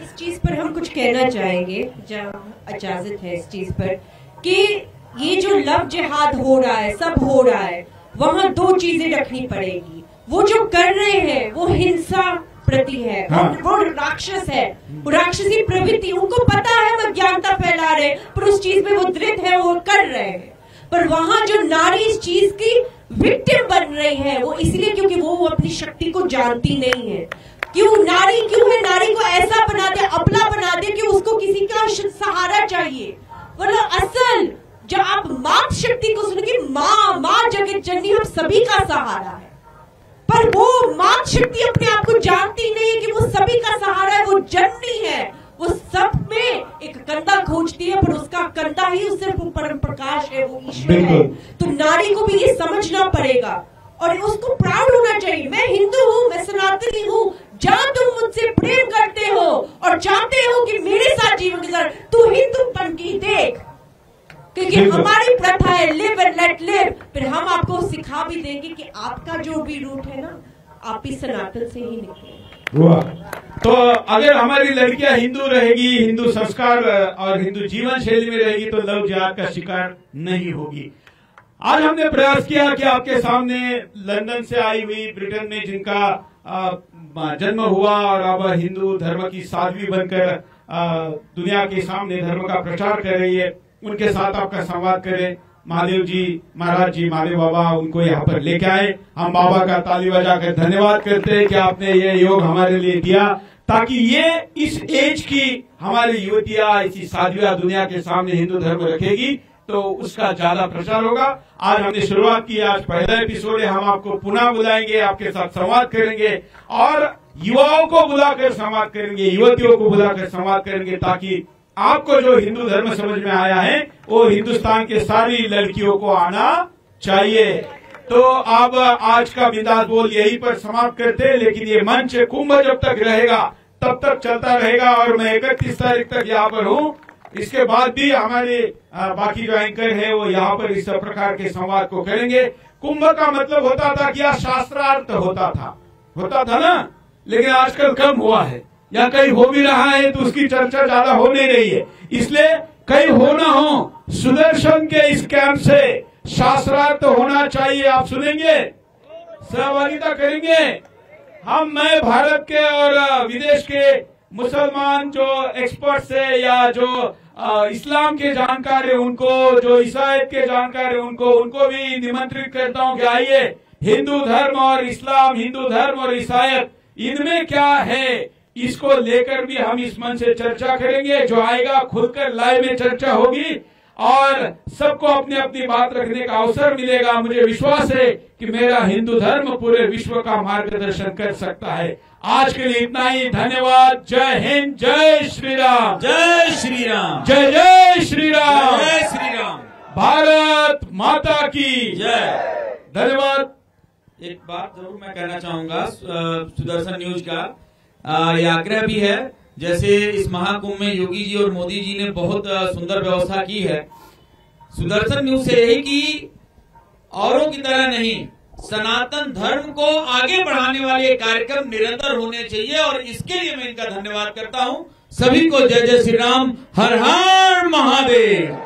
इस चीज पर हम कुछ कहना चाहेंगे, जब इजाजत है इस चीज पर, कि ये जो लव जिहाद हो रहा है, सब हो रहा है, वहाँ दो चीजें रखनी पड़ेगी। वो जो कर रहे हैं वो हिंसा प्रति है, वो राक्षस है, वो राक्षसी प्रवृत्ति, उनको पता है वो ज्ञानता फैला रहे, पर उस चीज में वो दृढ़ है, वो कर रहे हैं। पर वहाँ जो नारी इस चीज की विक्टिम बन रही है, वो इसलिए क्योंकि वो अपनी शक्ति को जानती नहीं है। क्यों नारी क्यों है, नारी को ऐसा बना दे, अपना बना दे कि उसको किसी का सहारा चाहिए। मतलब असल जब आप मात शक्ति को सुनोगे, माँ जगत जननी हम सभी का सहारा है, पर वो मात शक्ति अपने आप को जानती नहीं है कि वो सभी का सहारा है, वो जननी है, वो सब में एक कंधा खोजती है, पर उसका कंधा ही सिर्फ परम प्रकाश है, वो ईश्वर है। तो नारी को भी ये समझना पड़ेगा और उसको प्राउड होना चाहिए। मैं हिंदू हूँ, मैं सनातनी हूँ, जहाँ तुम मुझसे प्रेम करते हो और चाहते हो कि मेरे साथ जीवन गुजार, तू हिंदू बन के देख, क्योंकि हमारी प्रथा है लिव एंड लेट लिव। फिर हम आपको सिखा भी देंगे कि आपका जो भी रूट है ना, आप भी सनातन से ही निकले। वाह। तो अगर हमारी लड़कियां हिंदू रहेगी, हिंदू संस्कार और हिंदू जीवन शैली में रहेगी, तो लव जिहाद का शिकार नहीं होगी। आज हमने प्रयास किया कि आपके सामने लंदन से आई हुई, ब्रिटेन में जिनका जन्म हुआ और अब हिंदू धर्म की साध्वी बनकर दुनिया के सामने धर्म का प्रचार कर रही है, उनके साथ आपका संवाद करें। महादेव जी महाराज जी, महादेव बाबा उनको यहाँ पर लेके आए। हम बाबा का ताली बजाकर धन्यवाद करते हैं कि आपने ये योग हमारे लिए दिया, ताकि ये इस एज की हमारी युवतियां ऐसी साध्वियां दुनिया के सामने हिंदू धर्म रखेगी तो उसका ज्यादा प्रचार होगा। आज हमने शुरुआत की, आज पहला एपिसोड है, हम आपको पुनः बुलाएंगे, आपके साथ संवाद करेंगे और युवाओं को बुलाकर संवाद करेंगे, युवतियों को बुलाकर संवाद करेंगे, ताकि आपको जो हिंदू धर्म समझ में आया है वो हिंदुस्तान के सारी लड़कियों को आना चाहिए। तो अब आज का बिंदास बोल यहीं पर समाप्त करते हैं, लेकिन ये मंच कुंभ जब तक रहेगा तब तक चलता रहेगा और मैं 31 तारीख तक यहाँ पर हूँ। इसके बाद भी हमारे बाकी जो एंकर है वो यहाँ पर इस प्रकार के संवाद को करेंगे। कुंभ का मतलब होता था कि यहाँ शास्त्रार्थ होता था ना, लेकिन आजकल कम हुआ है, या कहीं हो भी रहा है तो उसकी चर्चा ज्यादा हो नहीं रही है। इसलिए कहीं हो ना हो, सुदर्शन के इस कैंप से शास्त्रार्थ होना चाहिए। आप सुनेंगे, सहभागिता करेंगे। मैं भारत के और विदेश के मुसलमान जो एक्सपर्ट्स है या जो इस्लाम के जानकार है उनको, जो ईसाईयत के जानकार है उनको भी निमंत्रित करता हूं कि आइए, हिंदू धर्म और इस्लाम, हिंदू धर्म और ईसाईयत, इनमें क्या है, इसको लेकर भी हम इस मंच से चर्चा करेंगे। जो आएगा खुलकर लाइव में चर्चा होगी और सबको अपनी अपनी बात रखने का अवसर मिलेगा। मुझे विश्वास है कि मेरा हिंदू धर्म पूरे विश्व का मार्गदर्शन कर सकता है। आज के लिए इतना ही, धन्यवाद। जय हिंद, जय श्री राम, जय श्री राम, जय जय श्री राम, जय श्री राम, भारत माता की जय। धन्यवाद। एक बात जरूर मैं कहना चाहूंगा, सुदर्शन न्यूज का यह आग्रह भी है, जैसे इस महाकुंभ में योगी जी और मोदी जी ने बहुत सुंदर व्यवस्था की है, सुदर्शन न्यूज से यही कि औरों की तरह नहीं, सनातन धर्म को आगे बढ़ाने वाले कार्यक्रम निरंतर होने चाहिए और इसके लिए मैं इनका धन्यवाद करता हूं। सभी को जय जय श्री राम, हर हर महादेव।